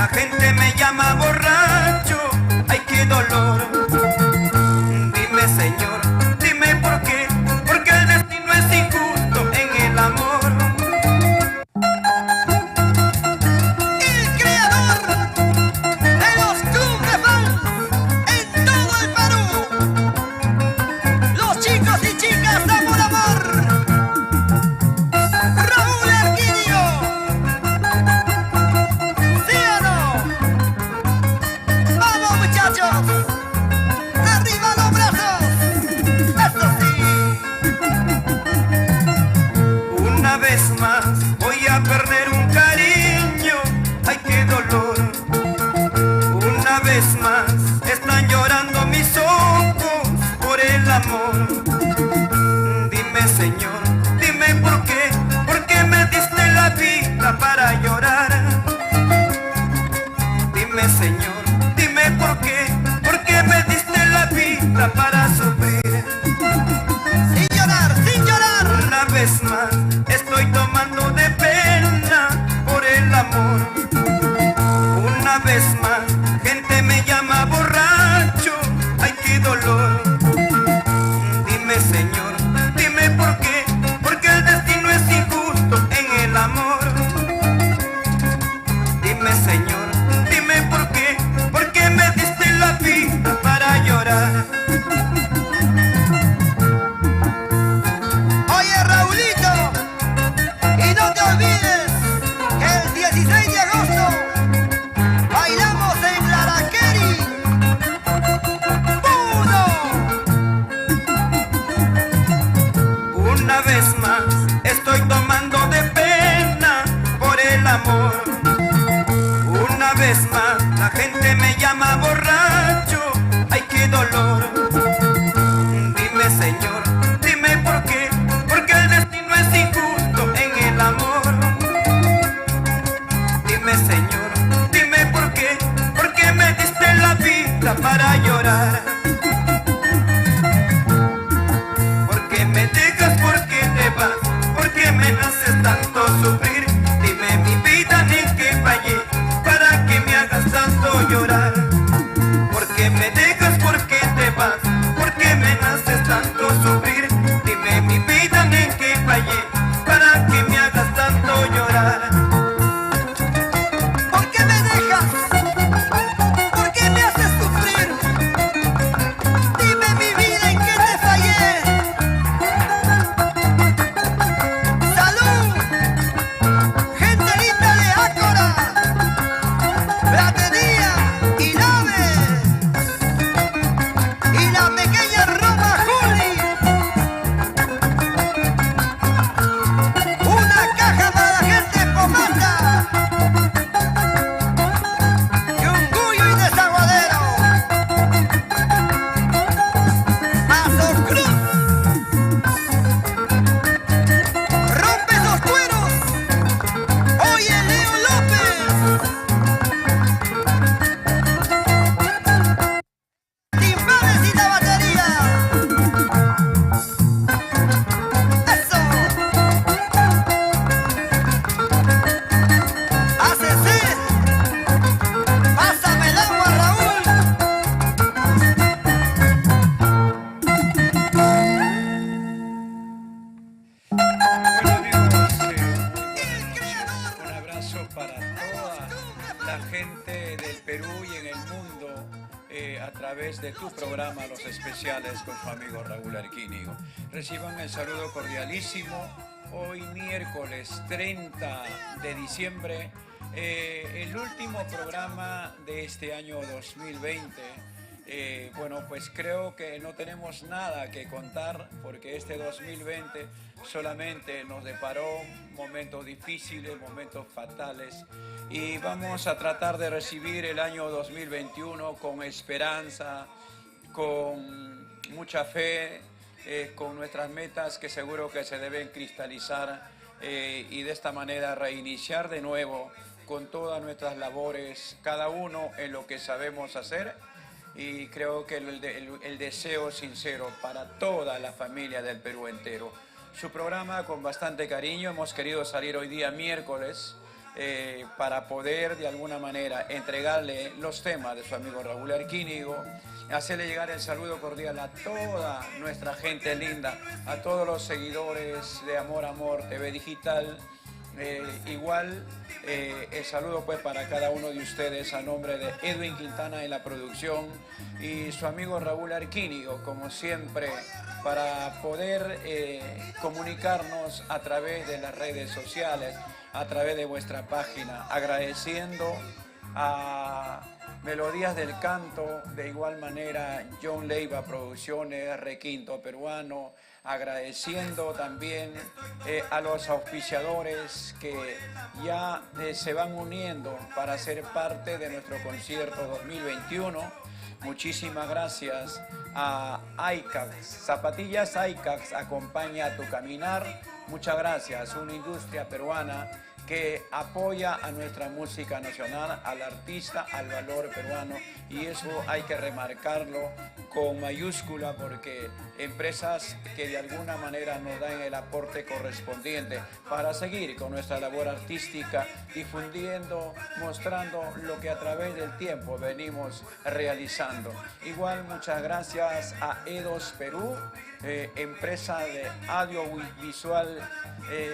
la gente me llama borracho. Ay, qué dolor. Dime, Señor, dime por qué, porque el destino es injusto en el amor. El creador de los clubes de fans en todo el Perú. Los chicos y chicas de Amor Amor. Raúl Arquillo. ¿Sí o no? Vamos, muchachos. Arriba los brazos. Eso sí. Una vez más voy a perder un cariño. Ay, qué dolor. Una vez más están llorando mis ojos por el amor. Dime, Señor, dime por qué me diste la vida para llorar. Dime, Señor, dime por qué me diste la vida para sufrir. Sin llorar, sin llorar. Una vez más estoy tomando de pena por el amor. Una vez más gente me llama borracho. Ay, qué dolor. Dime, Señor, dime por qué, porque el destino es injusto en el amor. Dime, Señor, dime por qué me diste la vida para llorar. Oye, Raulito, y no te olvides que el 16 de agosto bailamos en Laraqueri. Una vez más estoy tomando de pena por el amor. Una vez más la gente me llama borracho. Ay, qué dolor. Dime, Señor, dime por qué, porque el destino es injusto en el amor. Dime, Señor, dime por qué me diste la vida para llorar. Porque me dejas, porque te vas, porque me haces tanto sufrir. Dime, mi vida, en qué fallé para que me hagas tanto llorar. Porque me dejas, porque te vas, porque me haces tanto sufrir. Dime, mi vida, en qué fallé para que me hagas tanto llorar. ¿Por qué me dejas? ¿Por qué me haces sufrir? Dime, mi vida, en qué te fallé. ¡Salud! Gente linda de Ácora, Bratería y Nave, y la pequeña Roma Juli. Una caja para la gente pomata. Yunguyo y Desaguadero. Mazo Cruz. Rompe esos cueros. Oye, Leo López. Timbales y la batería. Eso. ACC. Pásame el agua, Raúl. Bueno amigos, un abrazo para toda la gente del Perú y en el mundo a través de tu programa Los Especiales con su amigo Raúl Arquínigo. Reciban el saludo cordialísimo. Hoy miércoles 30 de diciembre, el último programa de este año 2020. Bueno, pues creo que no tenemos nada que contar porque este 2020 solamente nos deparó momentos difíciles, momentos fatales y vamos a tratar de recibir el año 2021 con esperanza, con mucha fe, con nuestras metas que seguro que se deben cristalizar y de esta manera reiniciar de nuevo con todas nuestras labores, cada uno en lo que sabemos hacer. Y creo que el deseo sincero para toda la familia del Perú entero. Su programa con bastante cariño, hemos querido salir hoy día miércoles para poder de alguna manera entregarle los temas de su amigo Raúl Arquínigo, hacerle llegar el saludo cordial a toda nuestra gente linda, a todos los seguidores de Amor TV Digital. Igual el saludo pues para cada uno de ustedes a nombre de Edwin Quintana en la producción y su amigo Raúl Arquínigo, como siempre, para poder comunicarnos a través de las redes sociales, a través de vuestra página, agradeciendo a Melodías del Canto, de igual manera John Leiva Producciones, Requinto Peruano, agradeciendo también a los auspiciadores que ya se van uniendo para ser parte de nuestro concierto 2021. Muchísimas gracias a ICAX, Zapatillas ICAX, acompaña a tu caminar. Muchas gracias, una industria peruana que apoya a nuestra música nacional, al artista, al valor peruano, y eso hay que remarcarlo con mayúscula porque empresas que de alguna manera nos dan el aporte correspondiente para seguir con nuestra labor artística, difundiendo, mostrando lo que a través del tiempo venimos realizando. Igual muchas gracias a EDOS Perú, empresa de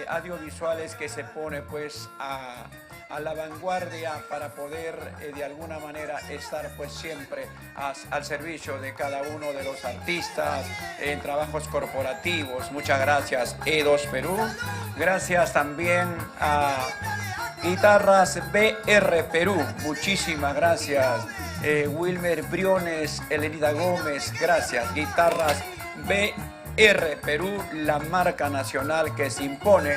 audiovisuales que se pone pues a la vanguardia para poder de alguna manera estar pues siempre al servicio de cada uno de los artistas en trabajos corporativos. Muchas gracias EDOS Perú. Gracias también a Guitarras BR Perú, muchísimas gracias. Wilmer Briones, Elenida Gómez, gracias. Guitarras BR Perú, la marca nacional que se impone,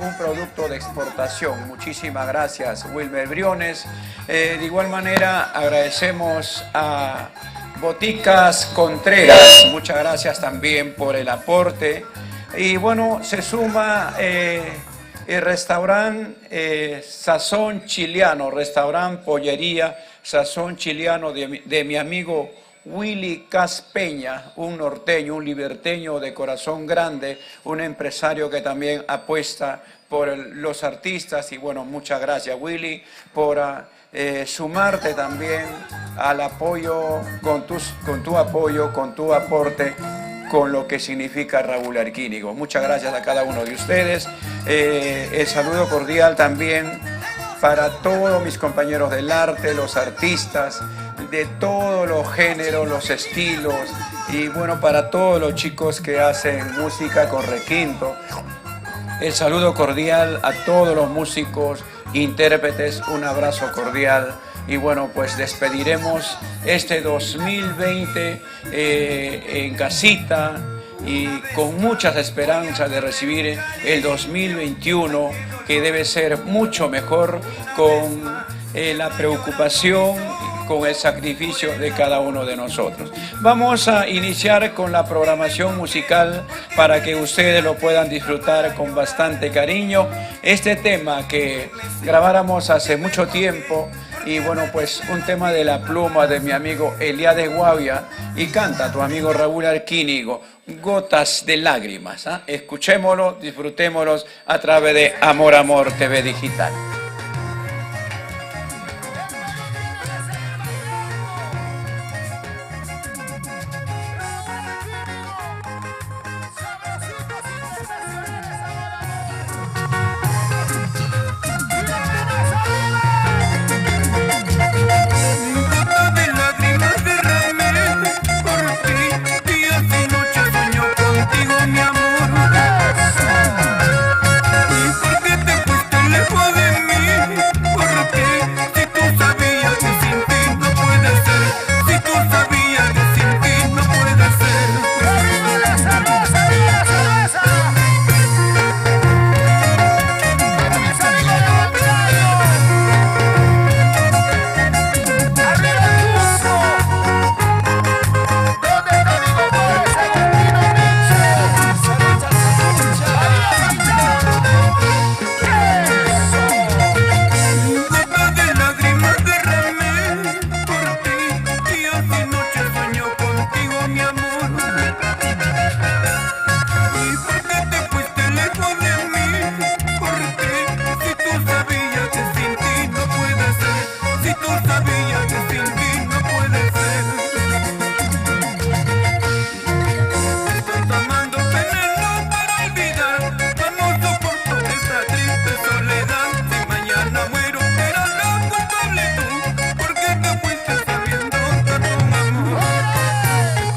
un producto de exportación. Muchísimas gracias, Wilmer Briones. De igual manera agradecemos a Boticas Contreras, muchas gracias también por el aporte. Y bueno, se suma el restaurante Sazón Chiliano, restaurante Pollería Sazón Chiliano de mi amigo Willy Caspeña, un norteño, un liberteño de corazón grande, un empresario que también apuesta por los artistas. Y bueno, muchas gracias Willy por sumarte también al apoyo, con tu apoyo, con tu aporte, con lo que significa Raúl Arquínigo. Muchas gracias a cada uno de ustedes. El saludo cordial también para todos mis compañeros del arte, los artistas, de todos los géneros, los estilos, y bueno, para todos los chicos que hacen música con requinto. El saludo cordial a todos los músicos, intérpretes, un abrazo cordial. Y bueno, pues despediremos este 2020 en casita y con muchas esperanzas de recibir el 2021, que debe ser mucho mejor, con la preocupación, con el sacrificio de cada uno de nosotros. Vamos a iniciar con la programación musical para que ustedes lo puedan disfrutar con bastante cariño. Este tema que grabáramos hace mucho tiempo, y bueno, pues un tema de la pluma de mi amigo Eliades Guavia, y canta tu amigo Raúl Arquínigo, Gotas de Lágrimas. Escuchémoslo, disfrutémoslo a través de Amor TV Digital. Mi amor, ¿por qué te fuiste lejos de mí? tú sabías que sin ti no puede ser. Estoy tomando veneno para olvidar, ya no soporto esta triste soledad. Si mañana muero, serás la culpable tú, porque te fuiste sabiendo tanto amor.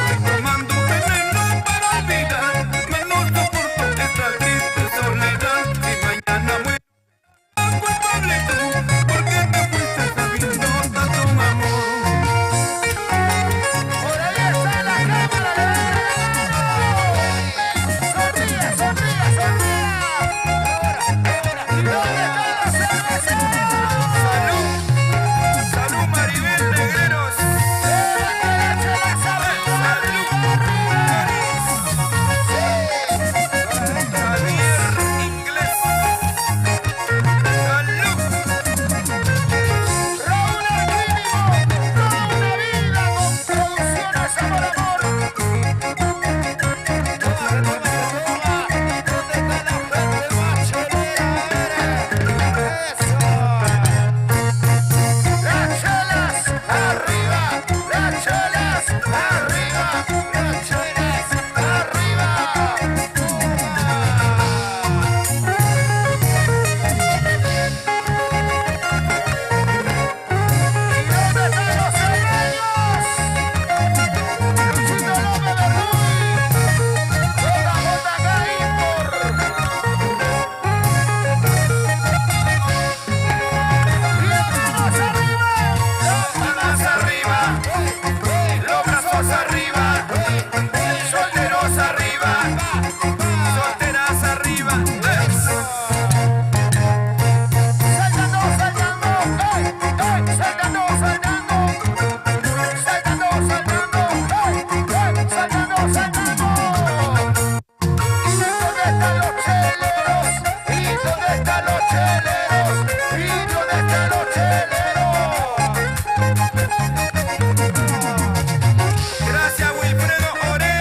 Estoy tomando veneno para olvidar, ya no soporto esta triste soledad. Si mañana muero, culpable tú, porque te fuiste sabiendo tanto amor. Por ahí está la cámara, sonríe, sonríe, sonríe. ¿Dónde está la cerveza? Salud, salud Maribel Negreros. Javier Inglés. Salud. Raúl Arquínigo, toda una vida con producciones Amor Amor. Las chelas arriba, las chelas arriba, las chelas arriba. ¿Y dónde están los hermanos? Luchito López de Ruy, JJ Impor. Palmas arriba, los brazos arriba, solteros arriba, solteras arriba. Eso. Saltando, saltando, ey, ey, saltando, saltando, saltando, saltando, ey, ey, saltando, saltando. ¿Y dónde están los cheleros? ¿Y dónde están los cheleros? ¿Y dónde están los cheleros? Gracias Wilfredo Oré.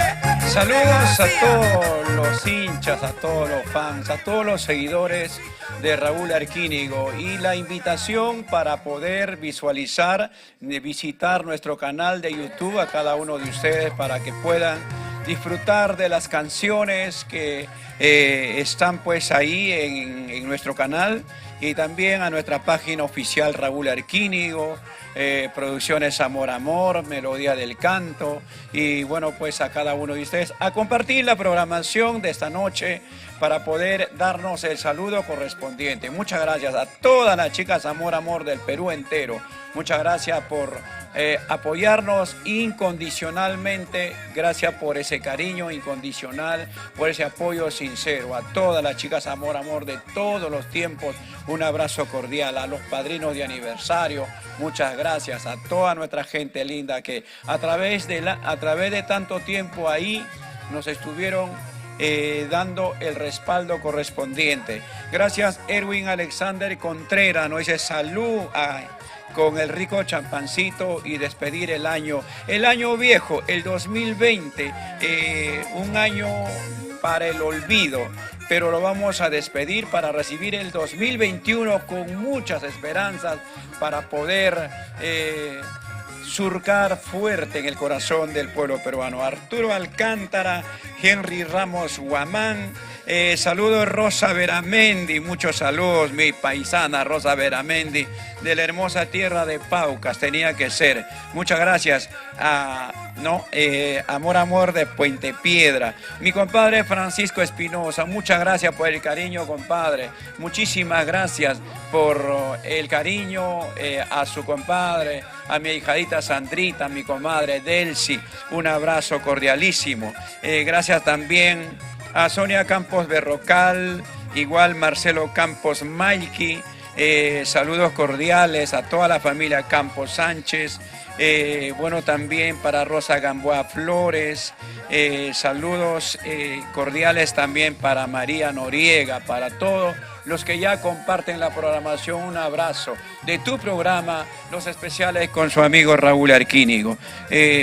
Saludos a todos los hinchas, a todos los fans, a todos los seguidores de Raúl Arquínigo y la invitación para poder visualizar, visitar nuestro canal de YouTube a cada uno de ustedes para que puedan disfrutar de las canciones que están pues ahí en nuestro canal y también a nuestra página oficial Raúl Arquínigo, Producciones Amor Amor, Melodía del Canto y bueno pues a cada uno de ustedes a compartir la programación de esta noche para poder darnos el saludo correspondiente. Muchas gracias a todas las chicas Amor Amor del Perú entero. Muchas gracias por apoyarnos incondicionalmente, gracias por ese cariño incondicional, por ese apoyo sincero. A todas las chicas Amor Amor de todos los tiempos, un abrazo cordial. A los padrinos de aniversario, muchas gracias. A toda nuestra gente linda que a través de tanto tiempo ahí nos estuvieron dando el respaldo correspondiente. Gracias Erwin Alexander Contreras, nos dice salud con el rico champancito y despedir el año viejo, el 2020, un año para el olvido, pero lo vamos a despedir para recibir el 2021 con muchas esperanzas para poder surcar fuerte en el corazón del pueblo peruano. Arturo Alcántara, Henry Ramos Guamán, saludos Rosa Veramendi, muchos saludos mi paisana Rosa Veramendi de la hermosa tierra de Paucas, tenía que ser. Muchas gracias a Amor Amor de Puente Piedra. Mi compadre Francisco Espinosa, muchas gracias por el cariño, compadre. Muchísimas gracias por el cariño a su compadre, a mi hijadita Sandrita, a mi comadre Delcy. Un abrazo cordialísimo. Gracias también a Sonia Campos Berrocal, igual Marcelo Campos Maiki. Saludos cordiales a toda la familia Campos Sánchez. Bueno, también para Rosa Gamboa Flores, saludos cordiales también para María Noriega, para todos los que ya comparten la programación, un abrazo. De tu programa, Los Especiales con su amigo Raúl Arquínigo.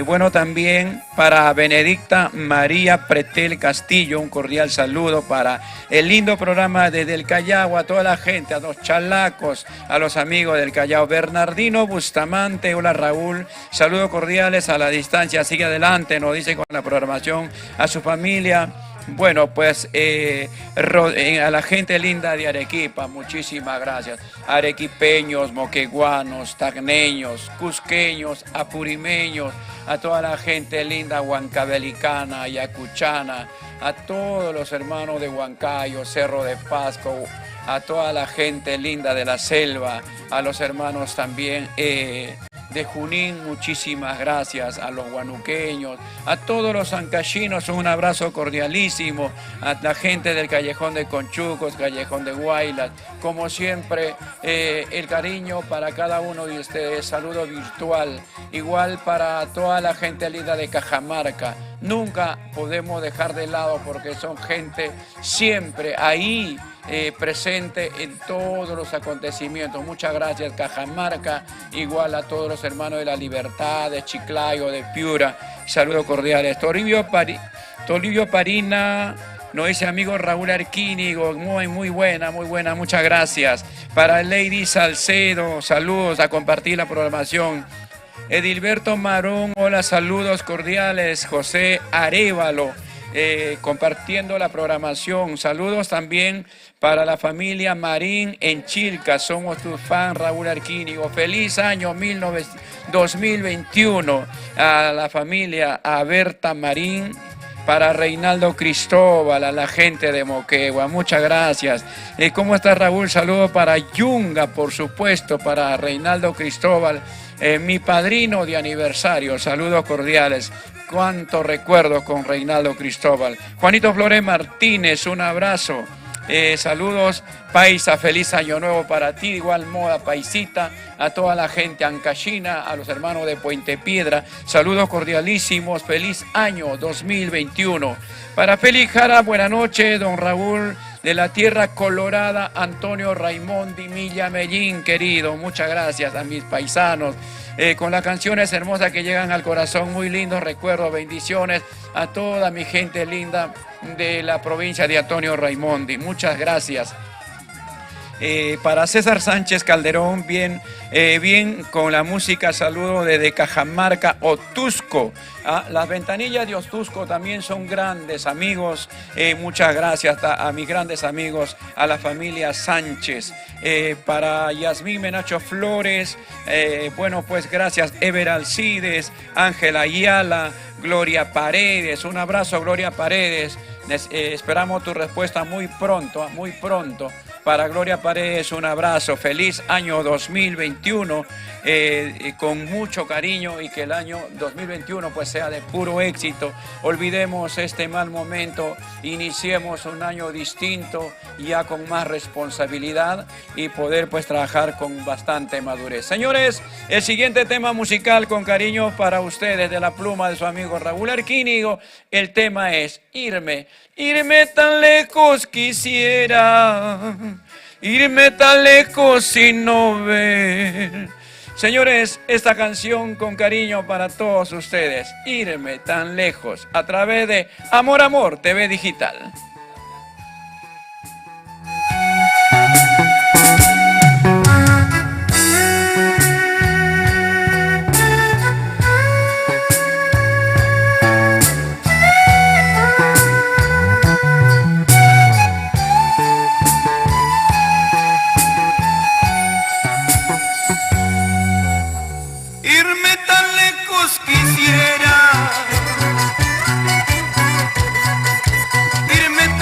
Bueno, también para Benedicta María Pretel Castillo, un cordial saludo para el lindo programa desde el Callao, a toda la gente, a los chalacos, a los amigos del Callao. Bernardino Bustamante, hola Raúl, saludos cordiales a la distancia, sigue adelante, nos dice con la programación, a su familia. Bueno, pues a la gente linda de Arequipa, muchísimas gracias. Arequipeños, moqueguanos, tacneños, cusqueños, apurimeños, a toda la gente linda huancabelicana, ayacuchana, a todos los hermanos de Huancayo, Cerro de Pasco, a toda la gente linda de la selva, a los hermanos también de Junín, muchísimas gracias, a los guanuqueños, a todos los ancachinos, un abrazo cordialísimo, a la gente del Callejón de Conchucos, Callejón de Guaylas, como siempre, el cariño para cada uno de ustedes, saludo virtual, igual para toda la gente linda de Cajamarca, nunca podemos dejar de lado porque son gente siempre ahí, presente en todos los acontecimientos. Muchas gracias Cajamarca, igual a todos los hermanos de La Libertad, de Chiclayo, de Piura, saludos cordiales. Toribio Parina nos dice amigo Raúl Arquínigo, muy buena, muchas gracias. Para Lady Salcedo, saludos, a compartir la programación. Edilberto Marón, hola, saludos cordiales. José Arévalo, compartiendo la programación. Saludos también para la familia Marín en Chilca. Somos tu fan, Raúl Arquínigo. Feliz año 2021 a la familia, a Berta Marín, para Reinaldo Cristóbal, a la gente de Moquegua. Muchas gracias. ¿Cómo está Raúl? Saludos para Yunga, por supuesto, para Reinaldo Cristóbal, mi padrino de aniversario. Saludos cordiales. Cuánto recuerdo con Reinaldo Cristóbal. Juanito Flores Martínez, un abrazo. Saludos, Paisa, feliz año nuevo para ti, de igual moda, Paisita, a toda la gente ancachina, a los hermanos de Puente Piedra, saludos cordialísimos, feliz año 2021. Para Félix Jara, buena noche, don Raúl, de la Tierra Colorada, Antonio Raimondi Milla Mellín, querido, muchas gracias a mis paisanos. Con las canciones hermosas que llegan al corazón, muy lindos recuerdos, bendiciones a toda mi gente linda de la provincia de Antonio Raimondi. Muchas gracias. Para César Sánchez Calderón, bien con la música, saludo desde Cajamarca, Otusco. Las ventanillas de Otusco también son grandes amigos. Muchas gracias a mis grandes amigos, a la familia Sánchez. Para Yasmín Menacho Flores, bueno, pues gracias. Ever Alcides, Ángela Ayala, Gloria Paredes. Un abrazo, Gloria Paredes. Esperamos tu respuesta muy pronto, muy pronto. Para Gloria Paredes, un abrazo. Feliz año 2021, con mucho cariño, y que el año 2021 pues sea de puro éxito. Olvidemos este mal momento, iniciemos un año distinto, ya con más responsabilidad, y poder pues trabajar con bastante madurez. Señores, el siguiente tema musical con cariño para ustedes, de la pluma de su amigo Raúl Arquínigo. El tema es Irme. Irme tan lejos quisiera, irme tan lejos sin no ver. Señores, esta canción con cariño para todos ustedes, Irme tan lejos, a través de Amor Amor TV Digital. Quisiera irme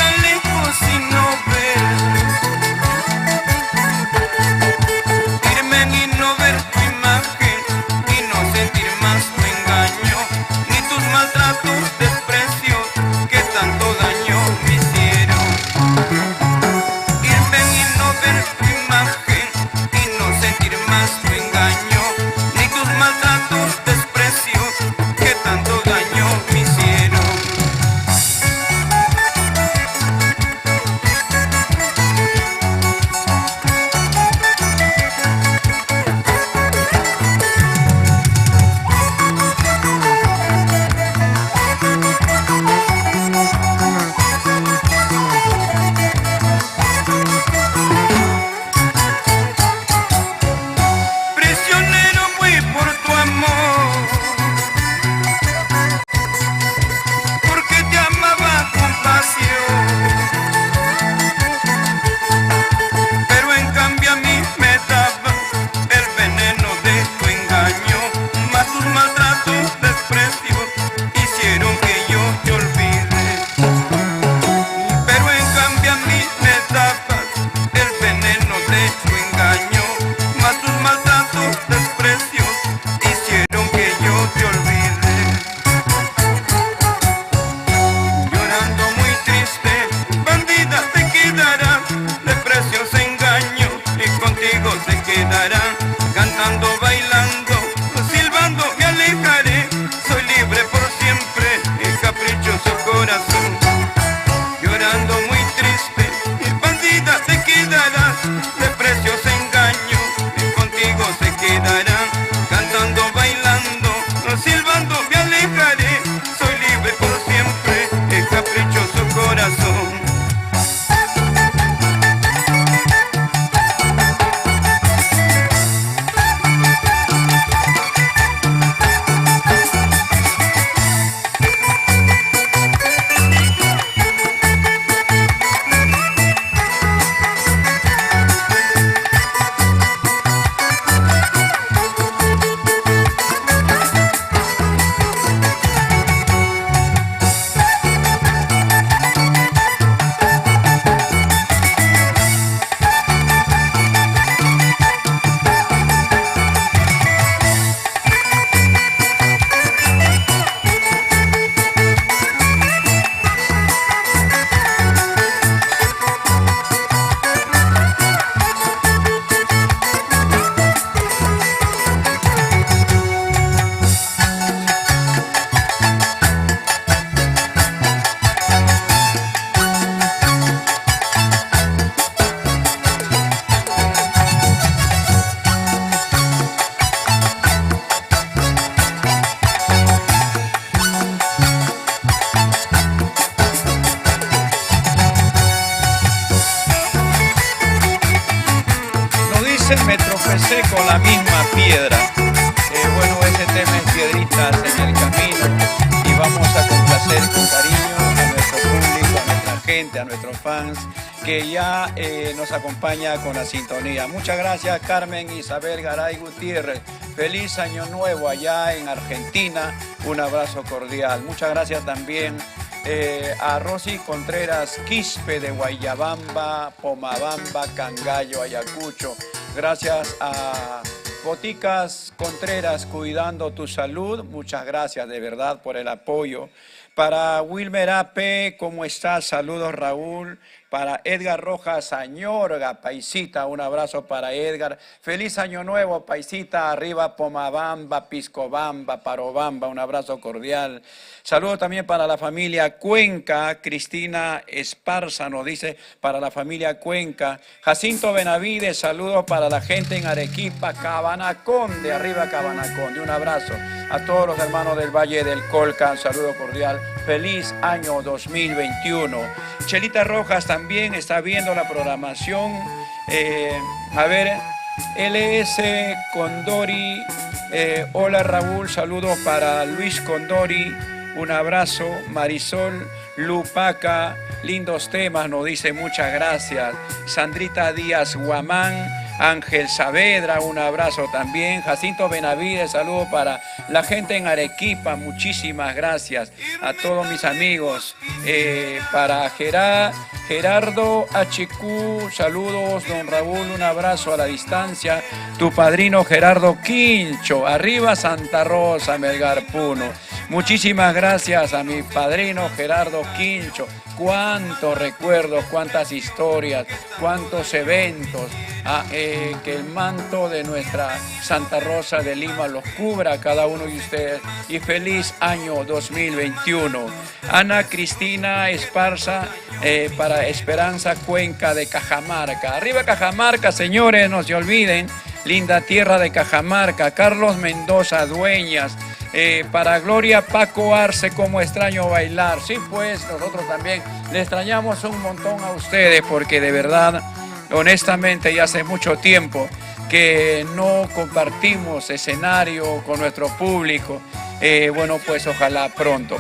piedra. Bueno, ese tema es Piedritas en el Camino y vamos a complacer con cariño a nuestro público, a nuestra gente, a nuestros fans que ya nos acompaña con la sintonía. Muchas gracias, Carmen Isabel Garay Gutiérrez. Feliz Año Nuevo allá en Argentina. Un abrazo cordial. Muchas gracias también a Rosy Contreras Quispe de Guayabamba, Pomabamba, Cangallo, Ayacucho. Gracias a Boticas Contreras, cuidando tu salud. Muchas gracias de verdad por el apoyo. Para Wilmer Ape, ¿cómo estás? Saludos, Raúl. Para Edgar Rojas Añorga, paisita, un abrazo para Edgar. Feliz Año Nuevo, paisita. Arriba Pomabamba, Piscobamba, Parobamba, un abrazo cordial. Saludos también para la familia Cuenca. Cristina Esparza nos dice para la familia Cuenca. Jacinto Benavides, saludos para la gente en Arequipa, Cabanaconde, arriba Cabanaconde. Un abrazo a todos los hermanos del Valle del Colca, un saludo cordial. Feliz año 2021. Chelita Rojas también está viendo la programación. A ver, LS Condori. Hola Raúl, saludos para Luis Condori. Un abrazo. Marisol Lupaca, lindos temas, nos dice muchas gracias. Sandrita Díaz Guamán, Ángel Saavedra, un abrazo también. Jacinto Benavides, saludos para la gente en Arequipa, muchísimas gracias a todos mis amigos. Para Gerardo HQ, saludos, don Raúl, un abrazo a la distancia. Tu padrino Gerardo Quincho, arriba Santa Rosa, Melgar Puno. Muchísimas gracias a mi padrino Gerardo Quincho. Cuántos recuerdos, cuántas historias, cuántos eventos. Que el manto de nuestra Santa Rosa de Lima los cubra a cada uno de ustedes. Y feliz año 2021. Ana Cristina Esparza, para Esperanza Cuenca de Cajamarca. Arriba Cajamarca, señores, no se olviden. Linda tierra de Cajamarca. Carlos Mendoza Dueñas. Para Gloria Paco Arce, como extraño bailar. Sí, pues nosotros también le extrañamos un montón a ustedes porque de verdad, honestamente, ya hace mucho tiempo que no compartimos escenario con nuestro público. Bueno, pues ojalá pronto.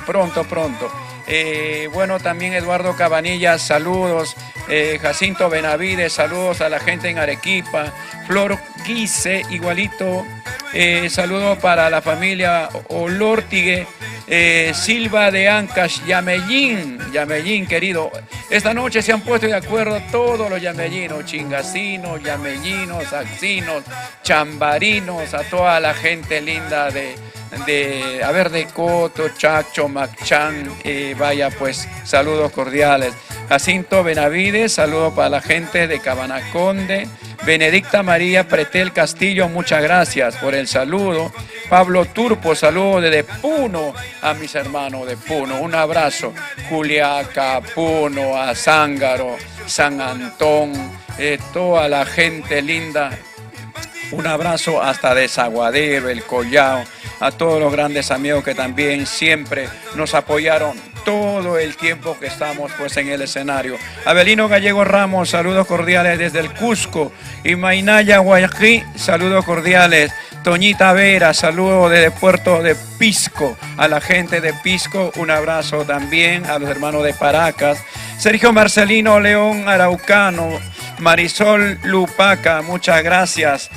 Bueno, también Eduardo Cabanillas, saludos. Jacinto Benavides, saludos a la gente en Arequipa. Flor Guise, igualito. Saludos para la familia Olortigue. Silva de Ancash, Yamellín, querido. Esta noche se han puesto de acuerdo todos los yamellinos, chingacinos, yamellinos, axinos, chambarinos, a toda la gente linda de Coto, Chacho, Macchán. Vaya, pues, saludos cordiales. Jacinto Benavides, saludos para la gente de Cabanaconde. Benedicta María Pretel Castillo, muchas gracias por el saludo. Pablo Turpo, saludos desde Puno a mis hermanos de Puno. Un abrazo. Juliaca, Puno, Azángaro, San Antón, toda la gente linda. Un abrazo hasta Desaguadero, El Collao, a todos los grandes amigos que también siempre nos apoyaron todo el tiempo que estamos pues en el escenario. Abelino Gallego Ramos, saludos cordiales desde el Cusco. Y Mainaya Guayaquí, saludos cordiales. Toñita Vera, saludos desde Puerto de Pisco. A la gente de Pisco, un abrazo también. A los hermanos de Paracas. Sergio Marcelino León Araucano. Marisol Lupaca, muchas gracias.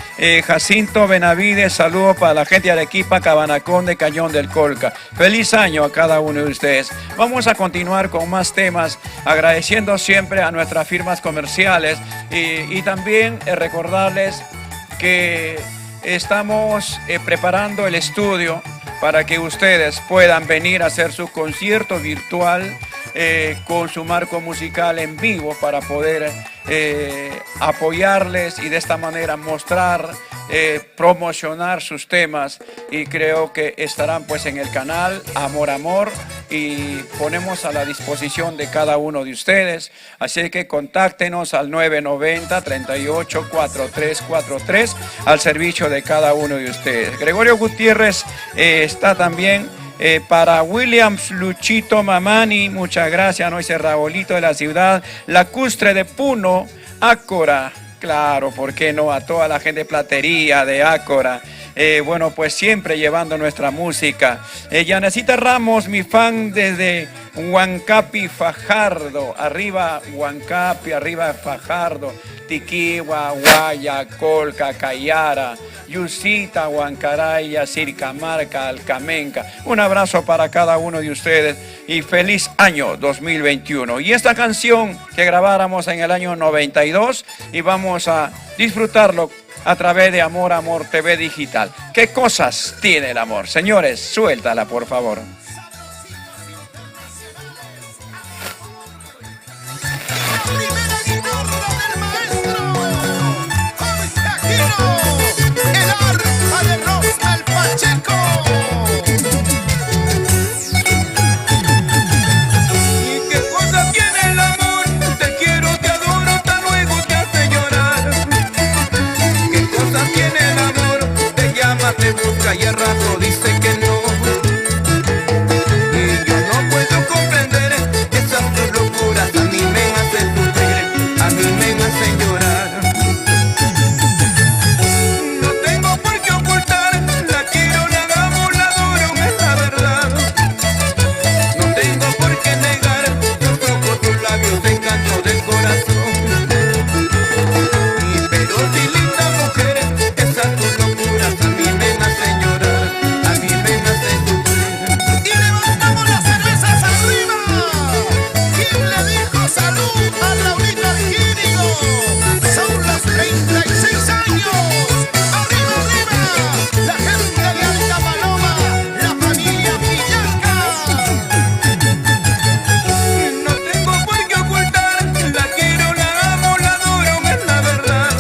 Jacinto Benavides, saludos para la gente de Arequipa, Cabanaconde, Cañón del Colca. Feliz año a cada uno de ustedes. Vamos a continuar con más temas, agradeciendo siempre a nuestras firmas comerciales y también recordarles que estamos preparando el estudio para que ustedes puedan venir a hacer su concierto virtual con su marco musical en vivo para poder apoyarles y de esta manera mostrar, promocionar sus temas, y creo que estarán pues en el canal Amor Amor y ponemos a la disposición de cada uno de ustedes, así que contáctenos al 990-384343 al servicio de cada uno de ustedes. Gregorio Gutiérrez está también. Para Williams Luchito Mamani, muchas gracias, ¿no? Ese Raulito de la ciudad lacustre de Puno, Ácora, claro, ¿por qué no? A toda la gente de Platería, de Ácora, bueno, pues siempre llevando nuestra música. Yanecita Ramos, mi fan desde Huancapi, Fajardo, arriba Huancapi, arriba Fajardo, Tiquiwa, Guaya, Colca, Cayara, Yusita, Huancaraya, Circamarca, Alcamenca. Un abrazo para cada uno de ustedes y feliz año 2021. Y esta canción que grabáramos en el año 92 y vamos a disfrutarlo a través de Amor, Amor TV Digital. ¿Qué cosas tiene el amor? Señores, suéltala, por favor. Te busca y al rato dice que no. Y yo no puedo comprender esas tus locuras. A mí me hacen sufrir, a mí me hacen llorar. No tengo por qué ocultar, la quiero, la amo, la adoro, es la verdad. No tengo por qué negar, yo toco tus labios, te encanto del corazón. Y pero si linda mujer, esas tus locuras a mí me hacen llorar, a mí me hacen sufrir. Y levantamos las cervezas arriba. ¿Quién le dijo salud a Raulito Arquínigo? Son los 36 años. Arriba, arriba. La gente de Alta Paloma, la familia Pillaca. No tengo por qué ocultar, la quiero, la amo, la adoro, es la verdad.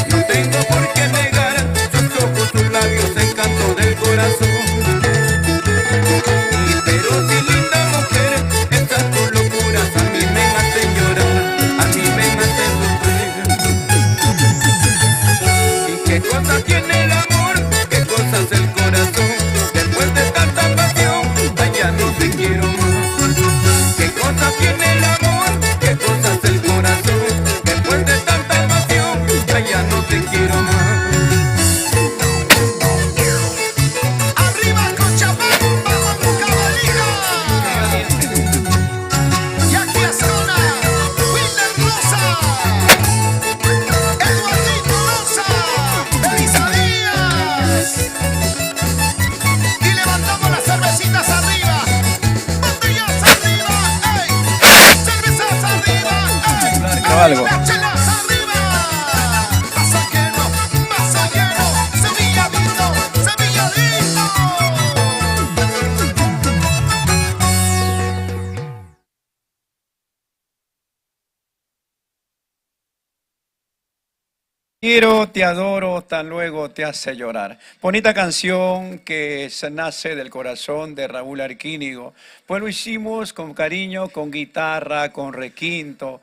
No tengo por qué negar, yo toco tus labios, encanto del corazón. Y pero si linda mujer, estas tus locuras a mí me hacen llorar, a mí me hacen sufrir. ¿Y qué cosa tiene el amor? ¿Qué cosa es el corazón? Después de tanta pasión, ay, ya no te quiero más. ¿Qué cosa tiene el amor? ¿Qué cosa es el corazón? Después de tanta pasión, ay, ya no te quiero más. Arriba Cochabamba, Cabalina. Y aquí a zona, Wilder Rosa, Eduardito Rosa, Elisa Díaz. Y levantamos las cervecitas arriba, botellas arriba, ey, cervezas arriba, ey, Algo. chelas arriba. Pasa lleno, Sevilla vino, Sevilla vino. Quiero, te adoro, tan luego te hace llorar. Bonita canción que se nace del corazón de Raúl Arquínigo. Pues lo hicimos con cariño, con guitarra, con requinto.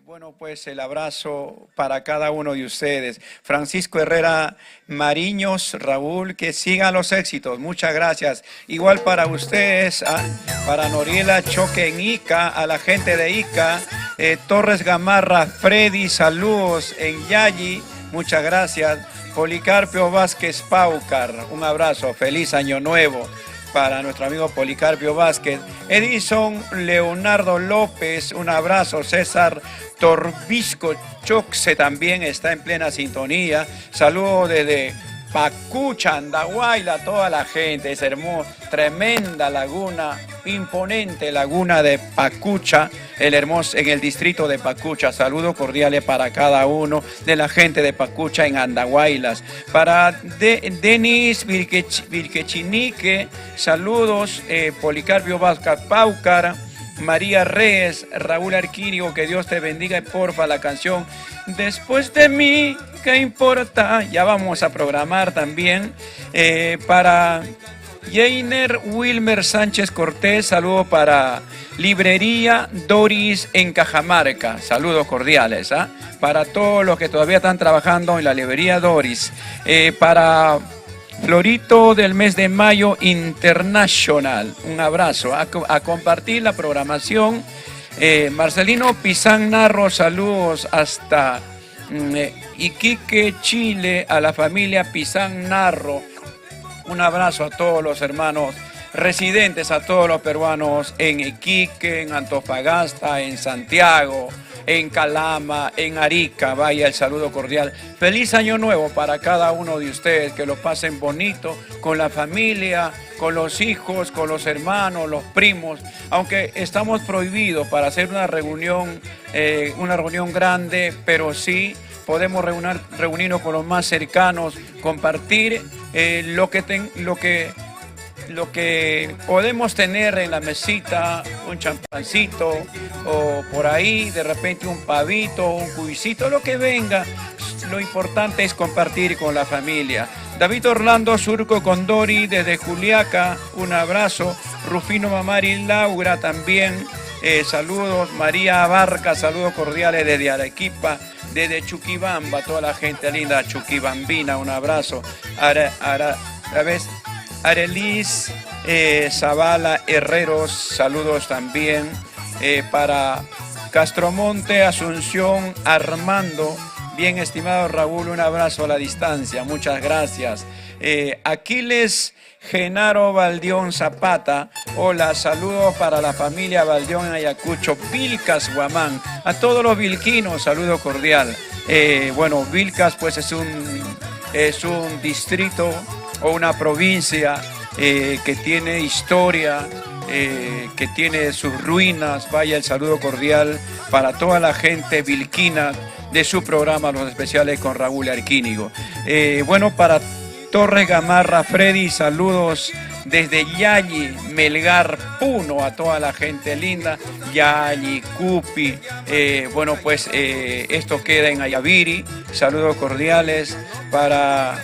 Bueno, pues el abrazo para cada uno de ustedes. Francisco Herrera Mariños, Raúl, que sigan los éxitos. Muchas gracias. Igual para ustedes, para Noriela Choque en Ica, a la gente de Ica, Torres Gamarra, Freddy, saludos en Yayi, muchas gracias. Policarpio Vázquez Paucar, un abrazo, feliz año nuevo para nuestro amigo Policarpio Vázquez. Edison Leonardo López, un abrazo. César Torbisco Choxe también está en plena sintonía. Saludos desde Pacucha, Andahuayla, toda la gente. Es hermosa, tremenda laguna, imponente laguna de Pacucha, en el distrito de Pacucha. Saludos cordiales para cada uno de la gente de Pacucha en Andahuaylas. Para Denis Virquechinique, saludos. Policarpio Vázquez Paucar, María Reyes, Raúl Arquínigo, que Dios te bendiga. Y porfa, la canción Después de mí, ¿qué importa? Ya vamos a programar también para Jainer Wilmer Sánchez Cortés. Saludo para Librería Doris en Cajamarca. Saludos cordiales para todos los que todavía están trabajando en la Librería Doris. Para Florito del mes de mayo International, un abrazo. A compartir la programación. Marcelino Pizán Narro, saludos hasta Iquique, Chile, a la familia Pizán Narro. Un abrazo a todos los hermanos residentes, a todos los peruanos en Iquique, en Antofagasta, en Santiago, en Calama, en Arica. Vaya el saludo cordial. Feliz año nuevo para cada uno de ustedes, que lo pasen bonito con la familia, con los hijos, con los hermanos, los primos, aunque estamos prohibidos para hacer una reunión grande, pero sí podemos reunirnos con los más cercanos, compartir lo que podemos tener en la mesita, un champancito o por ahí de repente un pavito, un cubicito, lo que venga. Lo importante es compartir con la familia. David Orlando Surco Condori desde Juliaca, un abrazo. Rufino Mamari Laura también, saludos. María Abarca, saludos cordiales desde Arequipa. Desde Chuquibamba, toda la gente linda, Chuquibambina, un abrazo. Arelis Zavala Herreros, saludos también. Para Castromonte, Asunción, Armando, bien estimado Raúl, un abrazo a la distancia, muchas gracias. Aquiles Genaro Valdión Zapata, hola, saludos para la familia Valdión en Ayacucho, Vilcas, Guamán, a todos los vilquinos, saludo cordial. Bueno, Vilcas pues es un distrito o una provincia que tiene historia, que tiene sus ruinas. Vaya el saludo cordial para toda la gente vilquina de su programa Los Especiales con Raúl Arquínigo. Bueno, para Torres Gamarra Freddy, saludos desde Yalli, Melgar, Puno, a toda la gente linda, Yalli, Cupi, bueno pues esto queda en Ayaviri, saludos cordiales para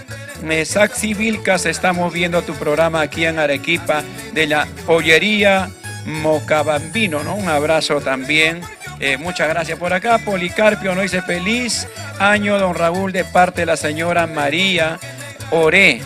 Saxi Vilcas, estamos viendo tu programa aquí en Arequipa de la pollería Mocabambino, ¿no? Un abrazo también. Muchas gracias por acá. Policarpio nos dice feliz año, don Raúl, de parte de la señora María Oré,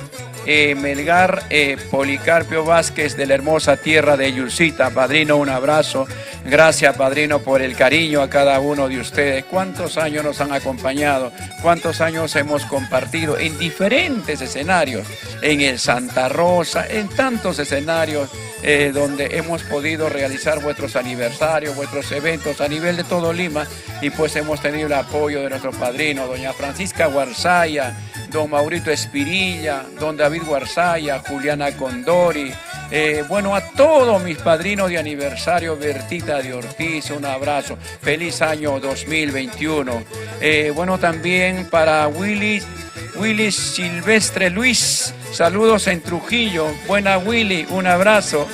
Melgar, Policarpio Vázquez de la hermosa tierra de Yulcita. Padrino, un abrazo. Gracias, padrino, por el cariño a cada uno de ustedes. ¿Cuántos años nos han acompañado? ¿Cuántos años hemos compartido en diferentes escenarios? En el Santa Rosa, en tantos escenarios donde hemos podido realizar vuestros aniversarios, vuestros eventos a nivel de todo Lima, y pues hemos tenido el apoyo de nuestro padrino, doña Francisca Guarzaya, don Maurito Espirilla, don David Guarzaya, Juliana Condori, bueno, a todos mis padrinos de aniversario, Bertita de Ortiz, un abrazo, feliz año 2021. Bueno, también para Willy Silvestre Luis, saludos en Trujillo, buena Willy, un abrazo.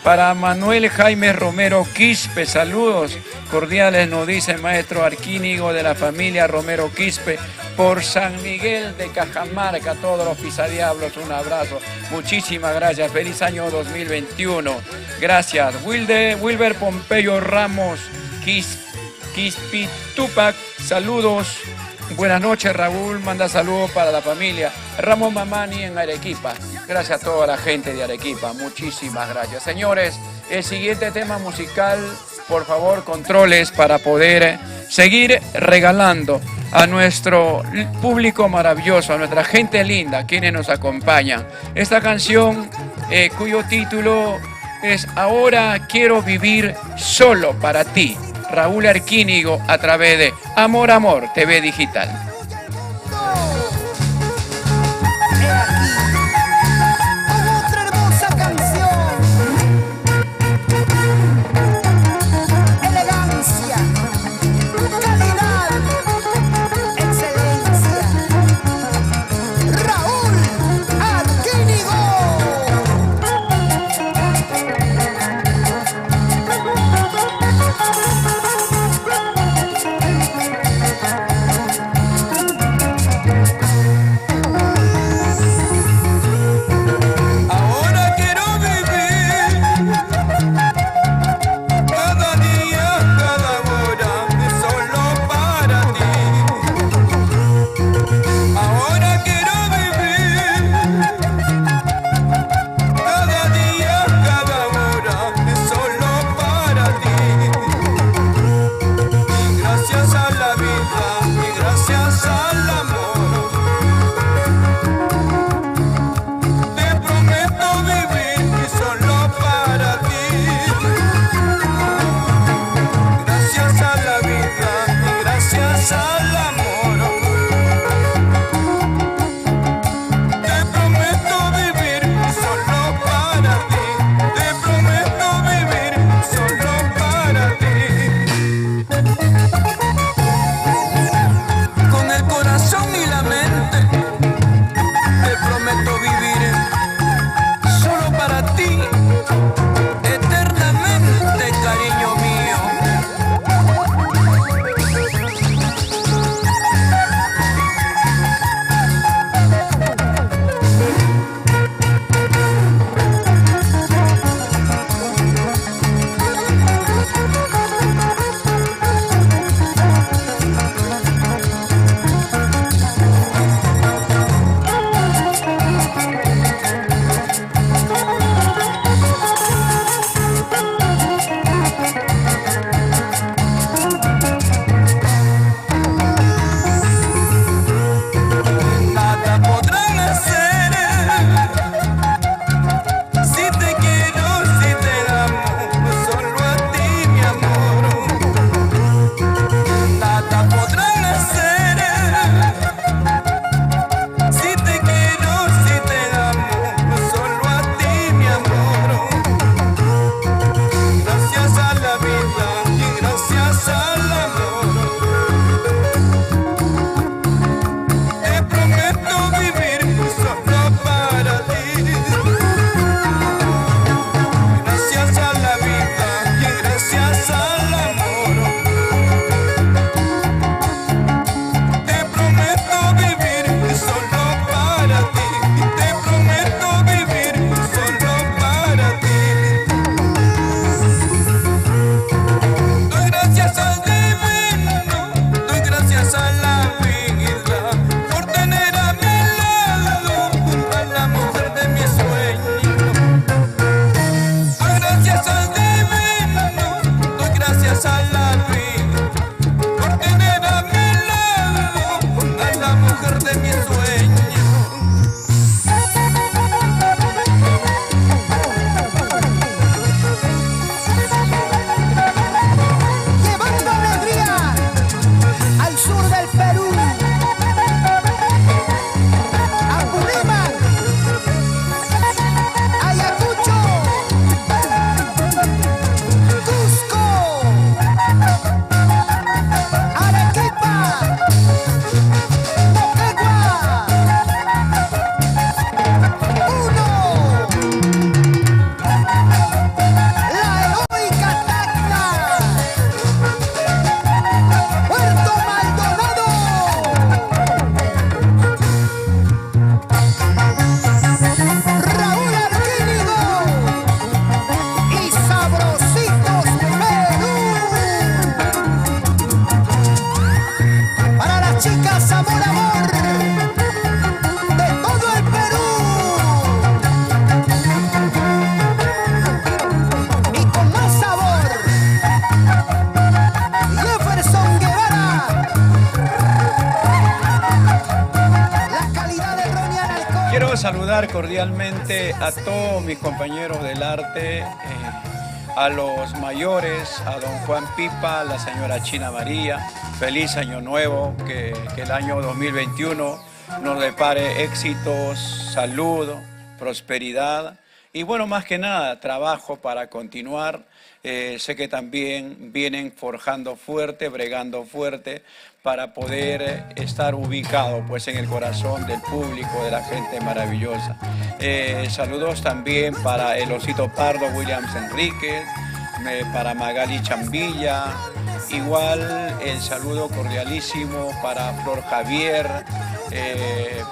Para Manuel Jaime Romero Quispe, saludos cordiales, nos dice el maestro Arquínigo de la familia Romero Quispe, por San Miguel de Cajamarca, todos los pisadiablos, un abrazo, muchísimas gracias, feliz año 2021, gracias. Wilber Pompeyo Ramos Quispitupac, saludos. Buenas noches, Raúl, manda saludos para la familia Ramos Mamani en Arequipa. Gracias a toda la gente de Arequipa, muchísimas gracias. Señores, el siguiente tema musical, por favor, controles para poder seguir regalando a nuestro público maravilloso, a nuestra gente linda, quienes nos acompañan. Esta canción, cuyo título es Ahora quiero vivir solo para ti. Raúl Arquínigo a través de Amor Amor TV Digital. Otra hermosa canción. Elegancia, calidad, excelencia. Raúl Arquínigo. saludar cordialmente a todos mis compañeros del arte, a los mayores, a don Juan Pipa, a la señora China María. Feliz año nuevo, que el año 2021 nos depare éxitos, salud, prosperidad y bueno, más que nada, trabajo para continuar. Sé que también vienen forjando fuerte, bregando fuerte para poder estar ubicado pues en el corazón del público, de la gente maravillosa. Saludos también para el Osito Pardo Williams Enríquez, para Magali Chambilla, igual el saludo cordialísimo para Flor Javier,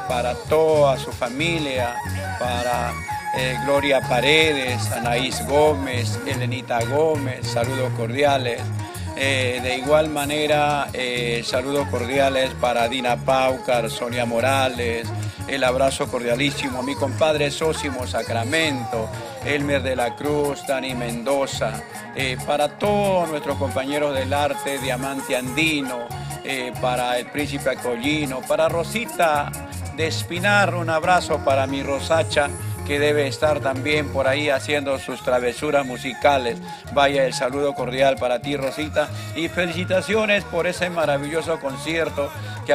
para toda su familia, para Gloria Paredes, Anaís Gómez, Elenita Gómez, saludos cordiales. De igual manera, saludos cordiales para Dina Paucar, Sonia Morales, el abrazo cordialísimo a mi compadre Sósimo Sacramento, Elmer de la Cruz, Dani Mendoza, para todos nuestros compañeros del arte, Diamante Andino, para el Príncipe Acollino, para Rosita de Espinar, un abrazo para mi Rosacha, que debe estar también por ahí haciendo sus travesuras musicales. Vaya el saludo cordial para ti, Rosita, y felicitaciones por ese maravilloso concierto que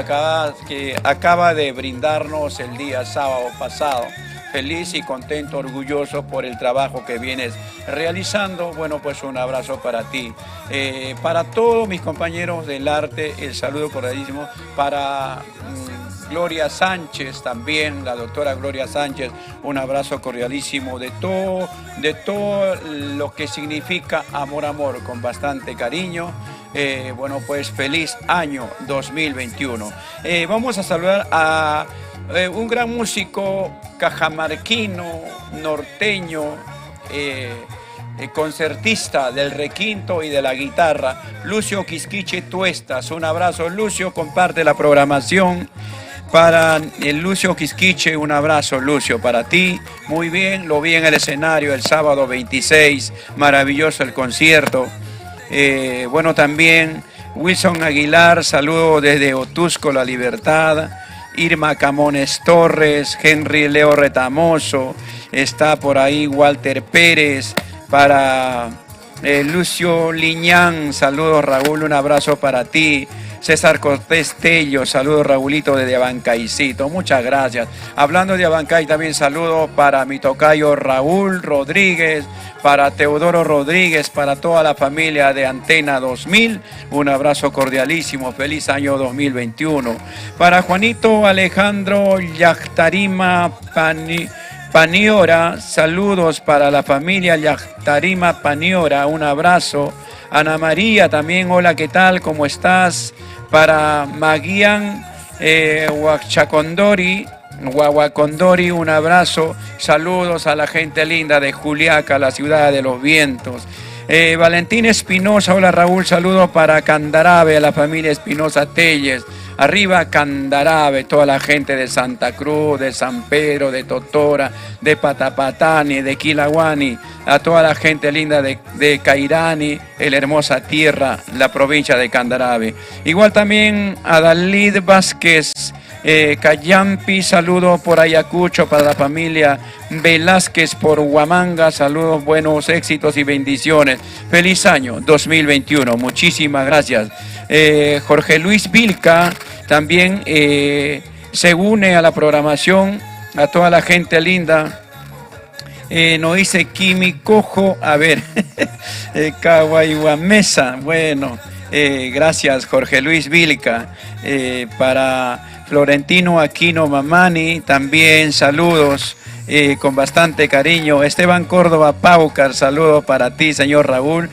acaba de brindarnos el día sábado pasado. Feliz y contento, orgulloso por el trabajo que vienes realizando. Bueno, pues un abrazo para ti. Para todos mis compañeros del arte, el saludo cordialísimo para Gloria Sánchez también, la doctora Gloria Sánchez, un abrazo cordialísimo de todo lo que significa amor, con bastante cariño. Bueno, pues feliz año 2021. Vamos a saludar a un gran músico cajamarquino, norteño, concertista del requinto y de la guitarra, Lucio Quisquiche Tuestas. Un abrazo, Lucio, comparte la programación. Para el Lucio Quisquiche, un abrazo, Lucio, para ti. Muy bien, lo vi en el escenario el sábado 26, maravilloso el concierto. Bueno, también Wilson Aguilar, saludo desde Otusco, La Libertad. Irma Camones Torres, Henry Leo Retamoso, está por ahí Walter Pérez, para Lucio Liñán, saludos Raúl, un abrazo para ti. César Cortés Tello, saludos Raulito desde Abancaycito, muchas gracias. Hablando de Abancay, también saludos para mi tocayo Raúl Rodríguez, para Teodoro Rodríguez, para toda la familia de Antena 2000, un abrazo cordialísimo, feliz año 2021. Para Juanito Alejandro Yachtarima Paniora, saludos para la familia Yachtarima Paniora, un abrazo. Ana María también, hola, ¿qué tal? ¿Cómo estás? Para Maguian Guaguacondori, un abrazo. Saludos a la gente linda de Juliaca, la ciudad de los vientos. Valentín Espinosa, hola Raúl, saludos para Candarave, a la familia Espinosa Telles. Arriba Candarave, toda la gente de Santa Cruz, de San Pedro, de Totora, de Patapatani, de Quilahuani, a toda la gente linda de Cairani, la hermosa tierra, la provincia de Candarave. Igual también a Dalid Vázquez, Cayampi, saludos por Ayacucho, para la familia Velázquez por Huamanga, saludos, buenos éxitos y bendiciones. Feliz año 2021, muchísimas gracias. Jorge Luis Vilca también se une a la programación, a toda la gente linda. Nos dice Kimi Cojo, a ver, Caguayhuamesa, bueno, gracias Jorge Luis Vilca. Para Florentino Aquino Mamani, también saludos con bastante cariño. Esteban Córdoba Paucar, saludos para ti, señor Raúl.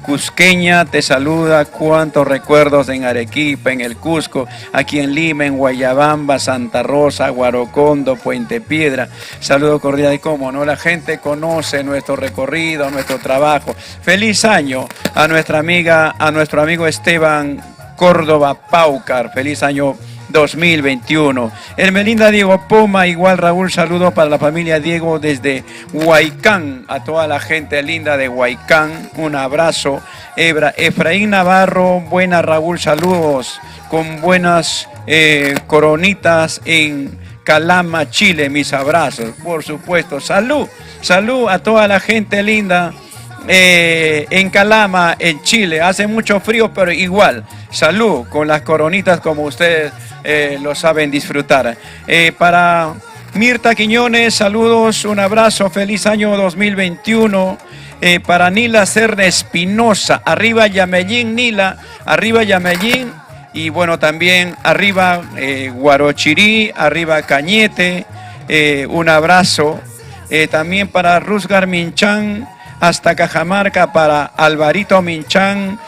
Cusqueña te saluda, cuántos recuerdos en Arequipa, en el Cusco, aquí en Lima, en Guayabamba, Santa Rosa, Guarocondo, Puente Piedra. Saludo cordial y cómo no, la gente conoce nuestro recorrido, nuestro trabajo. Feliz año a nuestra amiga, a nuestro amigo Esteban Córdoba Paucar, feliz año 2021. Hermelinda Diego Poma, igual Raúl, saludos para la familia Diego desde Huaycán, a toda la gente linda de Huaycán, un abrazo. Efraín Navarro, buena Raúl, saludos, con buenas coronitas en Calama, Chile, mis abrazos, por supuesto. Salud, salud a toda la gente linda en Calama, en Chile. Hace mucho frío, pero igual, salud con las coronitas como ustedes lo saben disfrutar. Para Mirta Quiñones, saludos, un abrazo, feliz año 2021. Para Nila Serna Espinosa, arriba Yamellín, Nila, arriba Yamellín. Y bueno, también arriba Guarochirí, arriba Cañete, un abrazo. También para Rusgar Minchán, hasta Cajamarca, para Alvarito Minchán,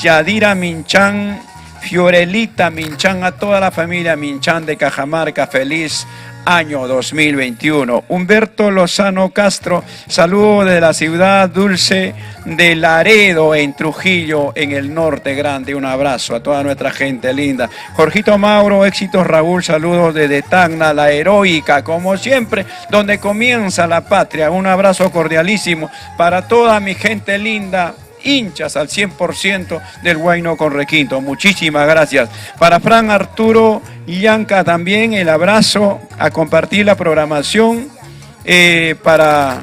Yadira Minchán, Fiorelita Minchán, a toda la familia Minchán de Cajamarca, feliz año 2021. Humberto Lozano Castro, saludo de la ciudad dulce de Laredo, en Trujillo, en el norte grande. Un abrazo a toda nuestra gente linda. Jorgito Mauro, éxitos Raúl, saludos desde Tacna, la heroica, como siempre, donde comienza la patria. Un abrazo cordialísimo para toda mi gente linda, hinchas al 100% del Huayno con Requinto. Muchísimas gracias. Para Fran Arturo Yanca también el abrazo, a compartir la programación. Para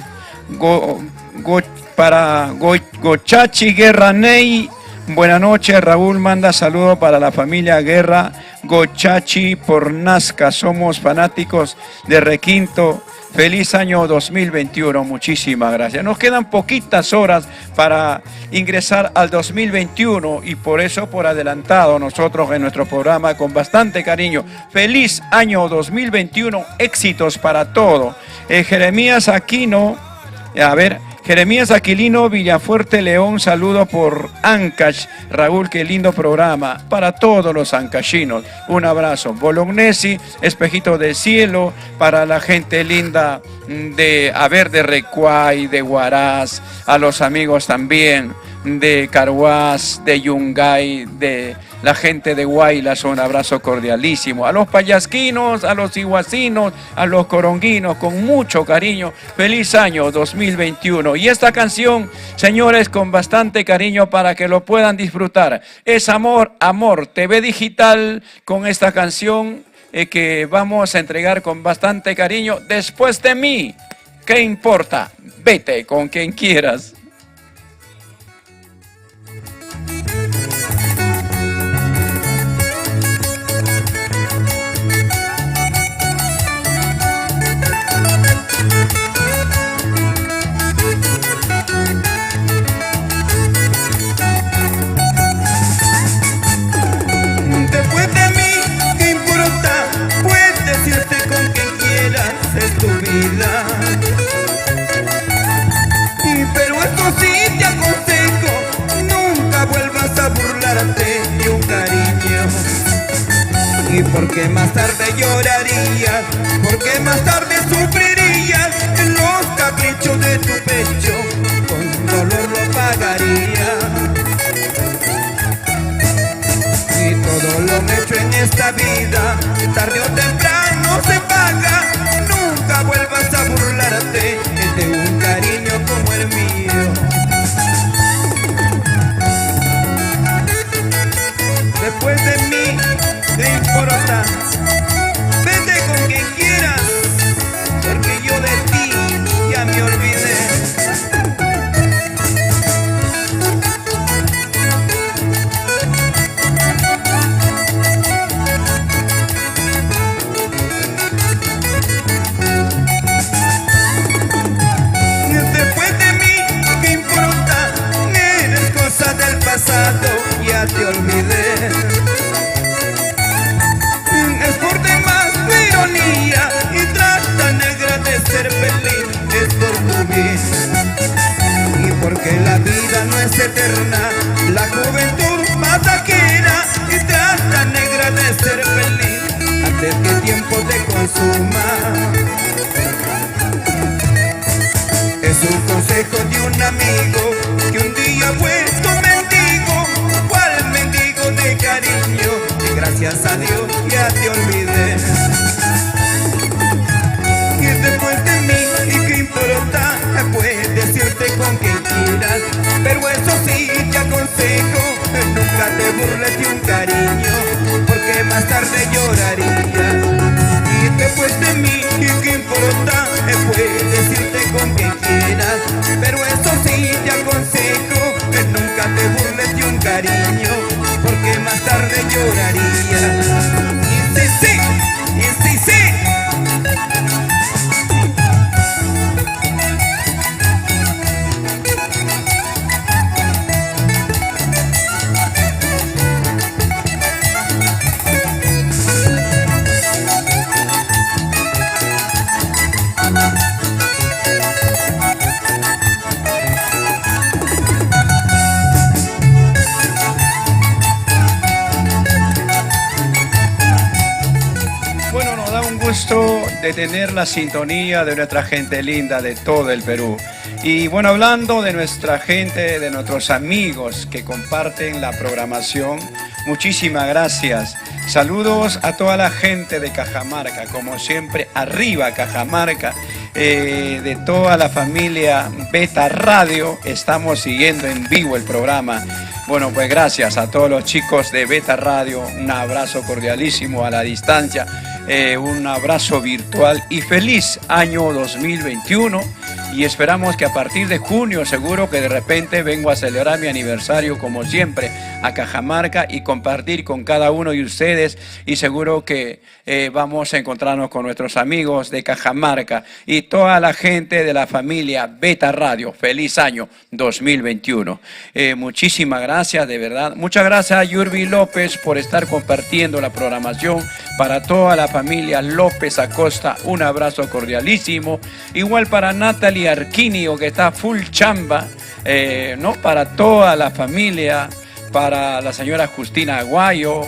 Gochachi Guerra Ney, buenas noches. Raúl manda saludos para la familia Guerra Gochachi por Nazca. Somos fanáticos de Requinto. Feliz año 2021, muchísimas gracias. Nos quedan poquitas horas para ingresar al 2021 y por eso por adelantado nosotros en nuestro programa con bastante cariño. Feliz año 2021, éxitos para todo. Jeremías Aquino, Jeremías Aquilino, Villafuerte, León, saludo por Ancash. Raúl, qué lindo programa para todos los ancachinos. Un abrazo. Bolognesi, Espejito del Cielo, para la gente linda de Recuay, de Huaraz, a los amigos también de Carhuaz, de Yungay, de la gente de Guaylas, un abrazo cordialísimo. A los payasquinos, a los iguacinos, a los coronguinos, con mucho cariño. Feliz año 2021. Y esta canción, señores, con bastante cariño para que lo puedan disfrutar. Es Amor, Amor, TV Digital, con esta canción que vamos a entregar con bastante cariño. Después de mí, ¿qué importa? Vete con quien quieras. Tu vida. Pero esto sí te aconsejo, nunca vuelvas a burlarte de un cariño. Y porque más tarde llorarías, porque más tarde sufrirías en los caprichos de tu pecho, con dolor lo pagarías. Y todo lo hecho en esta vida, tarde o temprano se paga. Nunca vuelvas a burlarte de un cariño como el mío. Después de mí, ¿qué importa? Vete con quien quieras, porque yo de ti ya me olvidé. Ya te olvidé. Es por demás de ironía y trata negra de ser feliz. Es por tu bien y porque la vida no es eterna, la juventud pasajera y trata negra de ser feliz antes que el tiempo te consuma. Es un consejo de un amigo que un día fue tu mendigo. ¿Cuál mendigo de cariño? Y gracias a Dios ya te olvidé. Y después de mí, ¿y qué importa? Puedes decirte con quien quieras, pero eso sí te aconsejo, nunca te burles de un cariño, porque más tarde llorarías. Y después de de tener la sintonía de nuestra gente linda de todo el Perú. Y bueno, hablando de nuestra gente, de nuestros amigos que comparten la programación, muchísimas gracias. Saludos a toda la gente de Cajamarca, como siempre, arriba Cajamarca, de toda la familia Beta Radio, estamos siguiendo en vivo el programa. Bueno, pues gracias a todos los chicos de Beta Radio, un abrazo cordialísimo a la distancia, un abrazo virtual y feliz año 2021. Y esperamos que a partir de junio, seguro que de repente vengo a celebrar mi aniversario como siempre a Cajamarca y compartir con cada uno de ustedes, y seguro que vamos a encontrarnos con nuestros amigos de Cajamarca y toda la gente de la familia Beta Radio. Feliz año 2021. Muchísimas gracias, de verdad. Muchas gracias a Yurbi López por estar compartiendo la programación. Para toda la familia López Acosta, un abrazo cordialísimo. Igual para Natalie Arquinio, que está full chamba, ¿no? Para toda la familia, para la señora Justina Aguayo,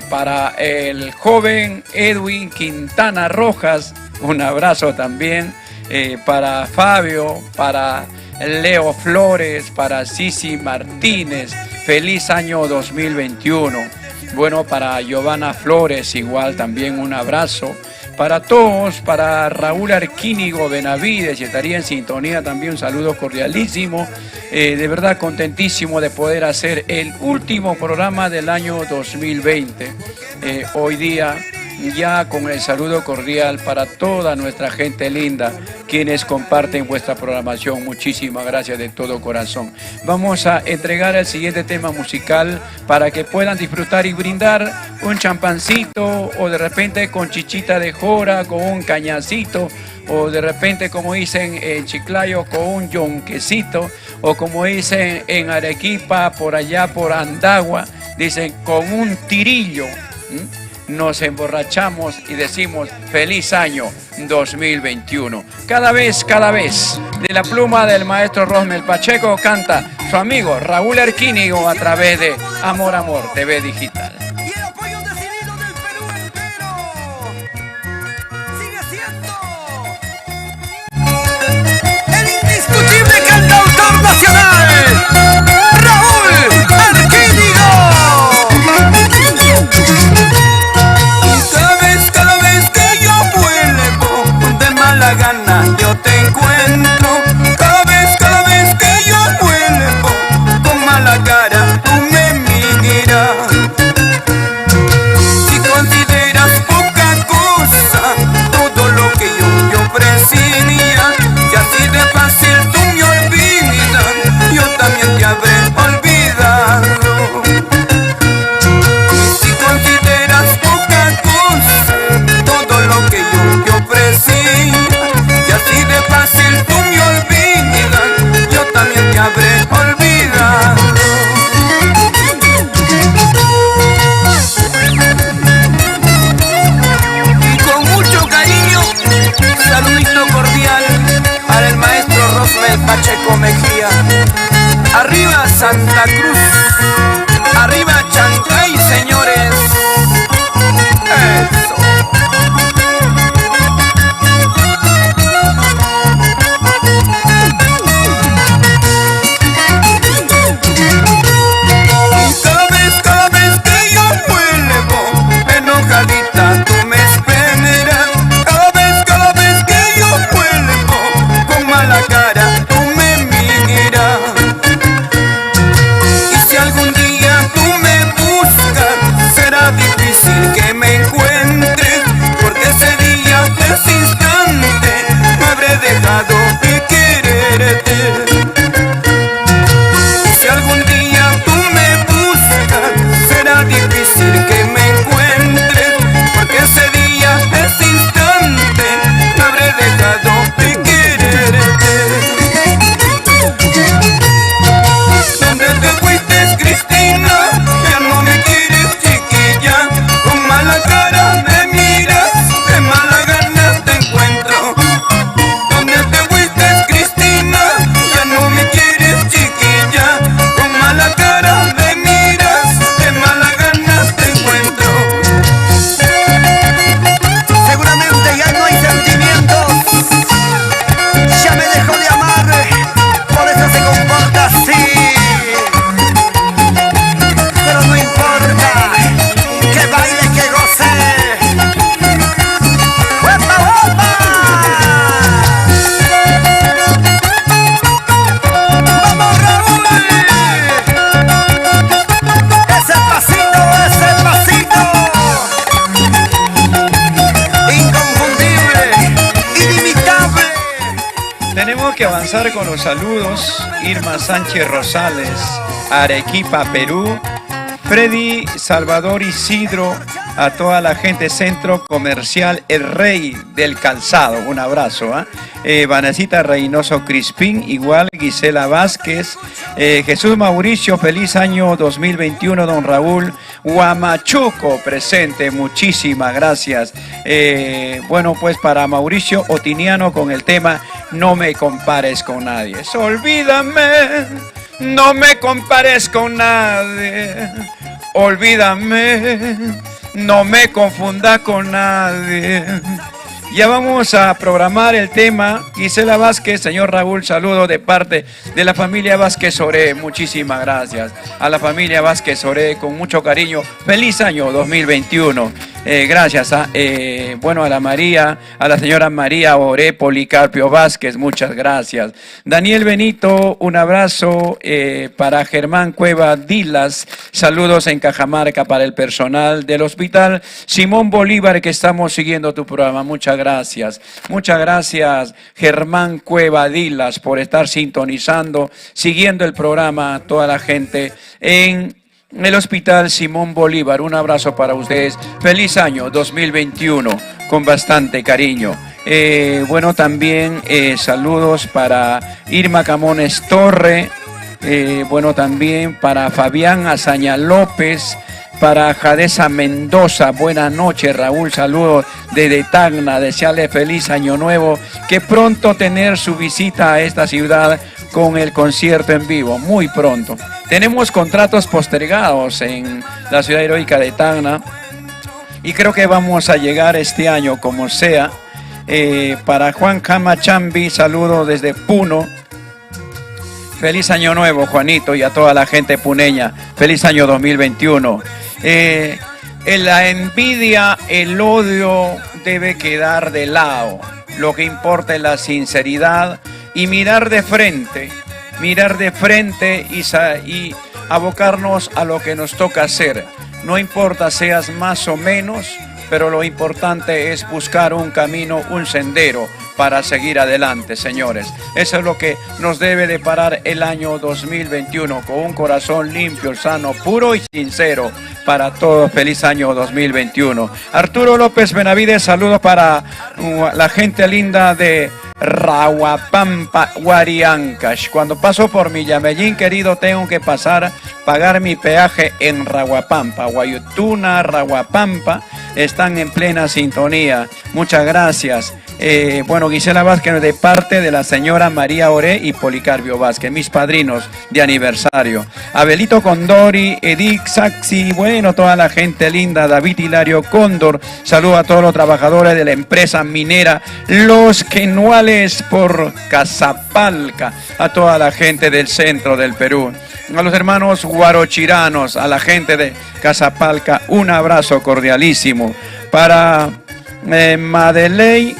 para el joven Edwin Quintana Rojas, un abrazo también, para Fabio, para Leo Flores, para Sisi Martínez, feliz año 2021. Bueno, para Giovanna Flores igual también un abrazo. Para todos, para Raúl Arquínigo Benavides, y estaría en sintonía también, un saludo cordialísimo. De verdad contentísimo de poder hacer el último programa del año 2020. Hoy día ya con el saludo cordial para toda nuestra gente linda, quienes comparten vuestra programación. Muchísimas gracias de todo corazón. Vamos a entregar el siguiente tema musical para que puedan disfrutar y brindar un champancito, o de repente con chichita de jora, con un cañacito, o de repente, como dicen en Chiclayo, con un yonquecito, o como dicen en Arequipa, por allá por Andagua, dicen con un tirillo. Nos emborrachamos y decimos feliz año 2021. Cada vez, de la pluma del maestro Rosmel Pacheco, canta su amigo Raúl Arquínigo a través de Amor Amor TV Digital. Y el apoyo decidido del Perú entero sigue siendo el indiscutible cantautor nacional, Raúl Arquínigo. La gana yo te encuentro, cada vez que yo vuelvo, con mala cara tú me miras. Si consideras poca cosa todo lo que yo ofrecía, y así de fácil tú me olvidas, yo también te habré olvidado. Si consideras poca cosa todo lo que yo ofrecía, así de fácil tú me olvidas, yo también te habré olvidado. Y con mucho cariño, saludito cordial para el maestro Rosmel Pacheco Mejía. Arriba Santa Cruz, arriba Chancay, señores. Eso. Cada vez que yo vuelvo, enojadita tú me esperas. Cada vez que yo vuelvo, con mala cara tú me miras. Y si Tenemos que avanzar con los saludos. Irma Sánchez Rosales, Arequipa, Perú. Freddy Salvador Isidro, a toda la gente Centro Comercial El Rey del Calzado, un abrazo. Vanesita Reynoso Crispín, igual Gisela Vázquez, Jesús Mauricio, feliz año 2021, don Raúl Huamachuco presente, muchísimas gracias. Bueno, pues para Mauricio Otiniano con el tema No me compares con nadie. Olvídame, no me compares con nadie. Olvídame, no me confunda con nadie. Ya vamos a programar el tema. Gisela Vázquez, señor Raúl, saludo de parte de la familia Vázquez Oré. Muchísimas gracias a la familia Vázquez Oré, con mucho cariño. Feliz año 2021. Gracias bueno, a la señora María Oré Policarpio Vázquez, muchas gracias. Daniel Benito, un abrazo para Germán Cueva Dilas, saludos en Cajamarca para el personal del hospital Simón Bolívar, que estamos siguiendo tu programa, muchas gracias. Muchas gracias, Germán Cueva Dilas, por estar sintonizando, siguiendo el programa, toda la gente en el Hospital Simón Bolívar. Un abrazo para ustedes. Feliz año 2021 con bastante cariño. Bueno, también saludos para Irma Camones Torre. Bueno, también para Fabián Azaña López. Para Jadesa Mendoza, buenas noches, Raúl, saludos desde Tacna, desearle feliz año nuevo, que pronto tener su visita a esta ciudad con el concierto en vivo, muy pronto. Tenemos contratos postergados en la ciudad heroica de Tacna y creo que vamos a llegar este año como sea. Para Juan Camachambi, saludos desde Puno. Feliz año nuevo, Juanito, y a toda la gente puneña. Feliz año 2021. La envidia, el odio debe quedar de lado. Lo que importa es la sinceridad y mirar de frente y abocarnos a lo que nos toca hacer. No importa seas más o menos, pero lo importante es buscar un camino, un sendero para seguir adelante, señores. Eso es lo que nos debe deparar el año 2021, con un corazón limpio, sano, puro y sincero para todos. Feliz año 2021. Arturo López Benavides, saludos para la gente linda de Rahuapampa, Huariancash. Cuando paso por mi Yamellín, querido, tengo que pagar mi peaje en Rahuapampa. Guayutuna, Rahuapampa, están en plena sintonía. Muchas gracias. Bueno, Gisela Vázquez, de parte de la señora María Oré y Policarpio Vázquez, mis padrinos de aniversario. Abelito Condori, Edith Saxi, bueno, toda la gente linda, David Hilario Cóndor, saludo a todos los trabajadores de la empresa minera Los Quenuales por Casapalca, a toda la gente del centro del Perú. A los hermanos guarochiranos, a la gente de Casapalca, un abrazo cordialísimo. Para Madeley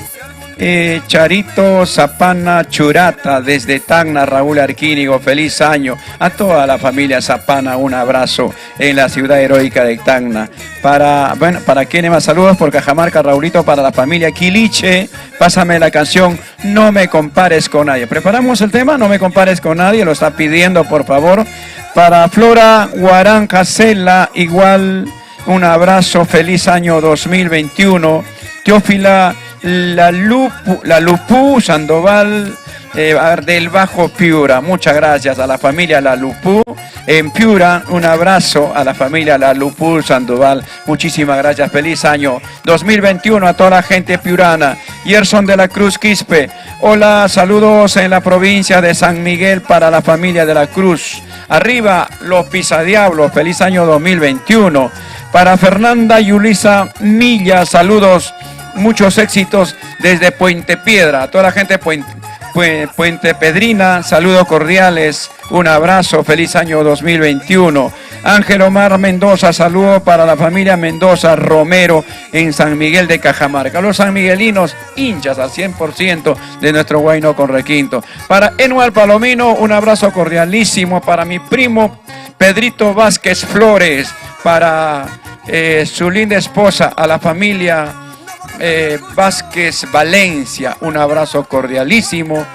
Charito Zapana Churata, desde Tacna, Raúl Arquínigo, feliz año. A toda la familia Zapana, un abrazo en la ciudad heroica de Tacna. Para quienes más, saludos por Cajamarca, Raulito, para la familia Quiliche, pásame la canción No me compares con nadie. Preparamos el tema, No me compares con nadie, lo está pidiendo, por favor. Para Flora Guarancacela, igual, un abrazo, feliz año 2021. Teófila La Lupú Sandoval, del Bajo Piura, muchas gracias a la familia La Lupú en Piura, un abrazo a la familia La Lupú Sandoval, muchísimas gracias, feliz año 2021 a toda la gente piurana. Gerson de la Cruz Quispe, hola, saludos en la provincia de San Miguel para la familia de la Cruz, arriba los pisadiablos, feliz año 2021. Para Fernanda Yulisa Milla, saludos, muchos éxitos desde Puente Piedra. A toda la gente de Puente Pedrina, saludos cordiales, un abrazo, feliz año 2021. Ángel Omar Mendoza, saludos para la familia Mendoza Romero en San Miguel de Cajamarca. Los sanmiguelinos, hinchas al 100% de nuestro Huayno con requinto. Para Enual Palomino, un abrazo cordialísimo. Para mi primo Pedrito Vázquez Flores, para su linda esposa, a la familia Vázquez Valencia, un abrazo cordialísimo.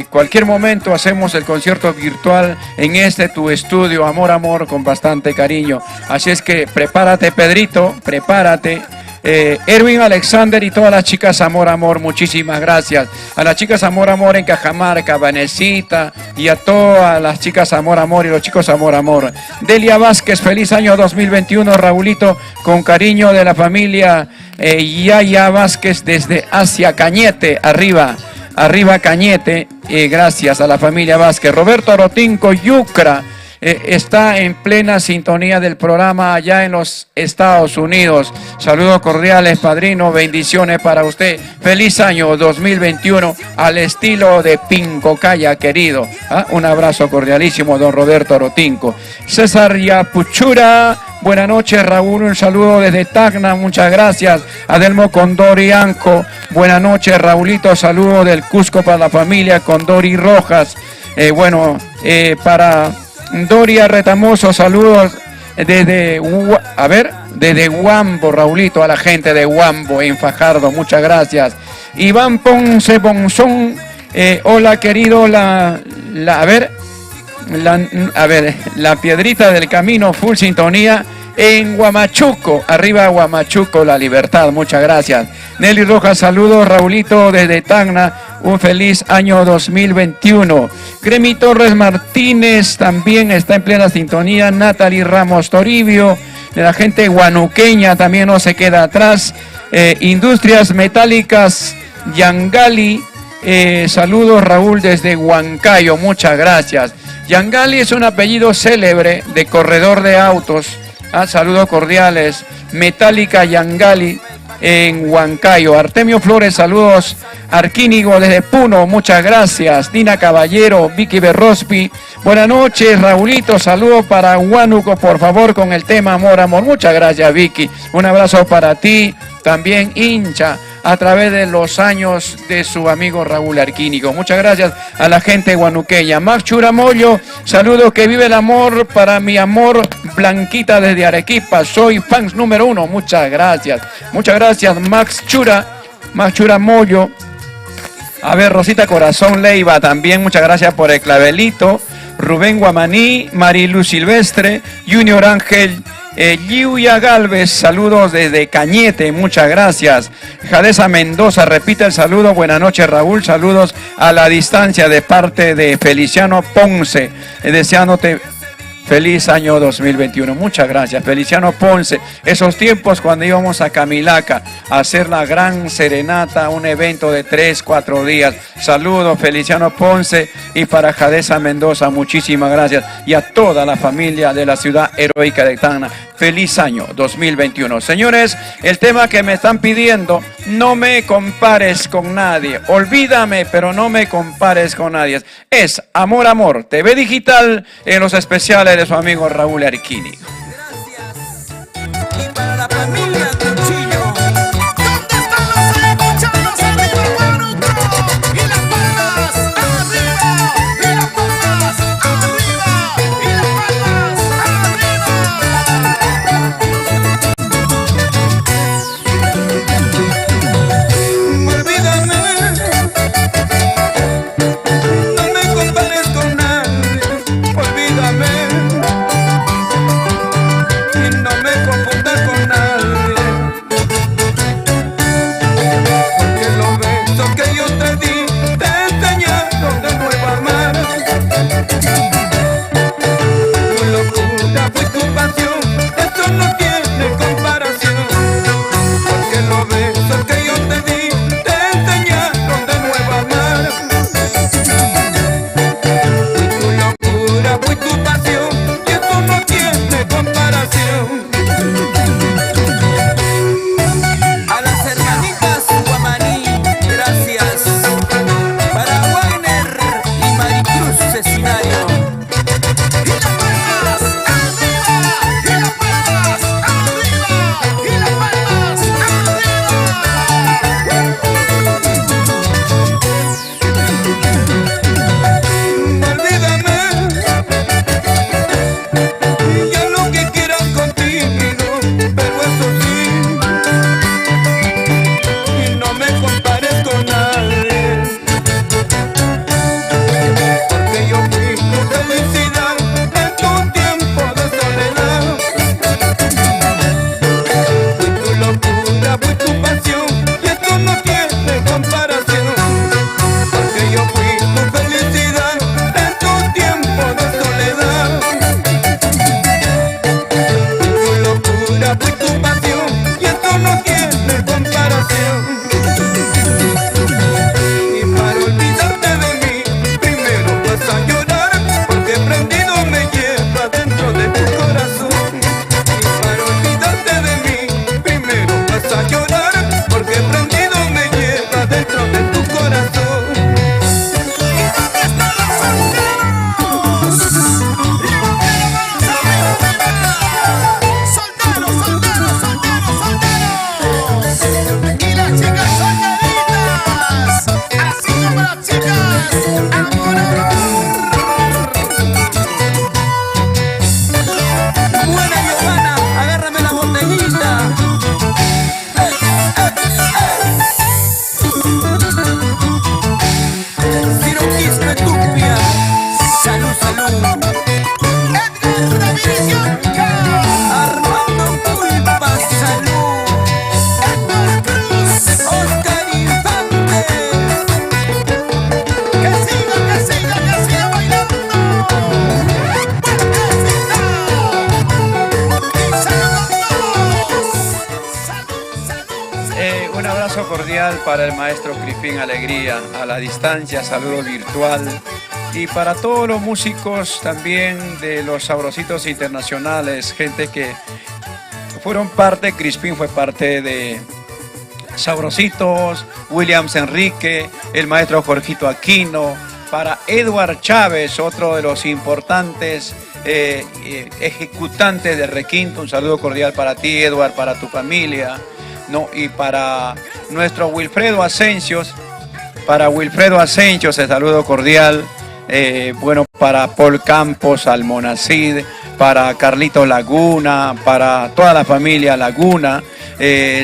Cualquier momento hacemos el concierto virtual en tu estudio, Amor Amor, con bastante cariño. Así es que prepárate, Pedrito, prepárate. Erwin Alexander y todas las chicas Amor Amor, muchísimas gracias. A las chicas Amor Amor en Cajamarca, Vanesita, y a todas las chicas Amor Amor y los chicos Amor Amor. Delia Vázquez, feliz año 2021, Raulito, con cariño de la familia Yaya Vázquez desde Asia, Cañete, arriba Cañete, gracias a la familia Vázquez. Roberto Rotinco, Yucra, está en plena sintonía del programa allá en los Estados Unidos. Saludos cordiales, padrino, bendiciones para usted. Feliz año 2021 al estilo de Pincocaya, querido. Un abrazo cordialísimo, don Roberto Rotinco. César Yapuchura, buenas noches, Raúl, un saludo desde Tacna, muchas gracias. Adelmo Condorianco, buenas noches, Raulito, saludo del Cusco para la familia Condori Rojas. Para Doria Retamoso, saludos desde Huambo, Raulito, a la gente de Huambo en Fajardo, muchas gracias. Iván Ponce Bonzón, hola querido, la piedrita del camino, full sintonía en Huamachuco, arriba Huamachuco, La Libertad, muchas gracias. Nelly Rojas, saludos, Raulito desde Tacna, un feliz año 2021. Gremi Torres Martínez también está en plena sintonía. Natalie Ramos Toribio, de la gente guanuqueña, también no se queda atrás. Industrias Metálicas Yangali, saludos, Raúl desde Huancayo, muchas gracias. Yangali es un apellido célebre de corredor de autos. Saludos cordiales. Metálica Yangali en Huancayo. Artemio Flores, saludos. Arquínigo desde Puno, muchas gracias. Dina Caballero, Vicky Berrospi, buenas noches, Raulito, saludos para Huánuco, por favor, con el tema Amor Amor. Muchas gracias, Vicky. Un abrazo para ti, también hincha a través de los años de su amigo Raúl Arquínigo. Muchas gracias a la gente guanuqueña. Max Churamoyo, saludos, que vive el amor para mi amor Blanquita desde Arequipa. Soy fans número 1. Muchas gracias. Muchas gracias, Max Churamoyo. A ver, Rosita Corazón Leiva también, muchas gracias por el clavelito. Rubén Guamaní, Marilu Silvestre, Junior Ángel, Liuya Galvez, saludos desde Cañete, muchas gracias. Jadesa Mendoza, repite el saludo, buenas noches, Raúl, saludos a la distancia de parte de Feliciano Ponce, deseándote feliz año 2021. Muchas gracias, Feliciano Ponce. Esos tiempos cuando íbamos a Camilaca a hacer la gran serenata, un evento de 3-4 días. Saludos, Feliciano Ponce, y para Jadesa Mendoza, muchísimas gracias. Y a toda la familia de la ciudad heroica de Tacna. Feliz año 2021. Señores, el tema que me están pidiendo, no me compares con nadie. Olvídame, pero no me compares con nadie. Es Amor Amor, TV Digital, en los especiales de su amigo Raúl Arquínigo. Y para la familia Cuchillo, ¿dónde están los echados arriba, Huánuco? Y las palmas arriba, y las palmas arriba, y las palmas arriba. Olvídame, no me compares con nadie. Olvídame, y no me confundas con nadie. Siroquispe Tupia, salud, salud. Edgar Ramírez Armando Pulpa, salud. Edgar Cruz, Oscar Infante. Que siga bailando. Un abrazo cordial para el maestro Crispín Alegría, a la distancia, saludo virtual. Y para todos los músicos también de los Sabrositos Internacionales, gente que fueron parte, Crispín fue parte de Sabrositos, Williams Enrique, el maestro Jorgito Aquino, para Edward Chávez, otro de los importantes ejecutantes de Requinto, un saludo cordial para ti, Edward, para tu familia, ¿no? Y para nuestro Wilfredo Asensios, el saludo cordial, bueno, para Paul Campos, Almonacid, para Carlito Laguna, para toda la familia Laguna,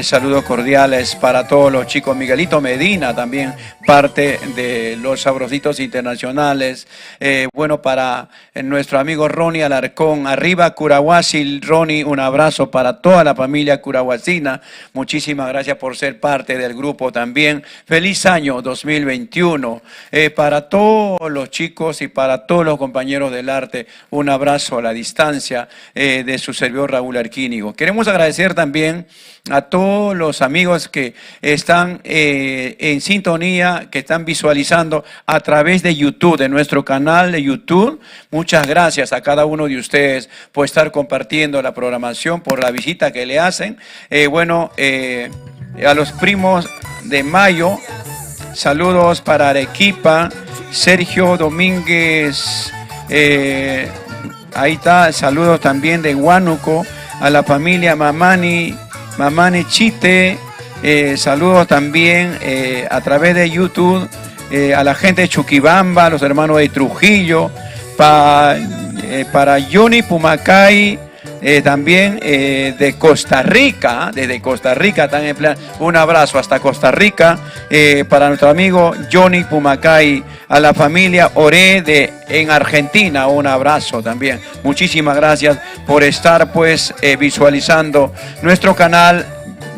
saludos cordiales para todos los chicos, Miguelito Medina también, parte de los Sabrositos Internacionales, bueno, para nuestro amigo Ronnie Alarcón, arriba Curahuasi, Ronnie, un abrazo para toda la familia curahuasina, muchísimas gracias por ser parte del grupo también, feliz año 2021, para todos los chicos y para todos los compañeros del arte, un abrazo a la distancia de su servidor Raúl Arquínigo. Queremos agradecer también a todos los amigos que están en sintonía, que están visualizando a través de YouTube, de nuestro canal de YouTube. Muchas gracias a cada uno de ustedes por estar compartiendo la programación, por la visita que le hacen. Bueno, a los primos de Mayo, saludos para Arequipa, Sergio Domínguez, ahí está, saludos también de Huánuco, a la familia Mamani Chite, saludos también a través de YouTube a la gente de Chuquibamba, a los hermanos de Trujillo, para Johnny Pumacay, también de Costa Rica, desde Costa Rica están en plan, un abrazo hasta Costa Rica, para nuestro amigo Johnny Pumacay, a la familia Oré en Argentina, un abrazo también. Muchísimas gracias por estar pues visualizando nuestro canal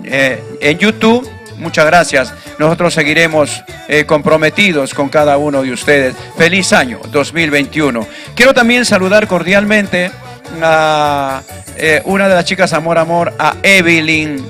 en YouTube. Muchas gracias. Nosotros seguiremos comprometidos con cada uno de ustedes. Feliz año 2021. Quiero también saludar cordialmente a una de las chicas Amor, a Evelyn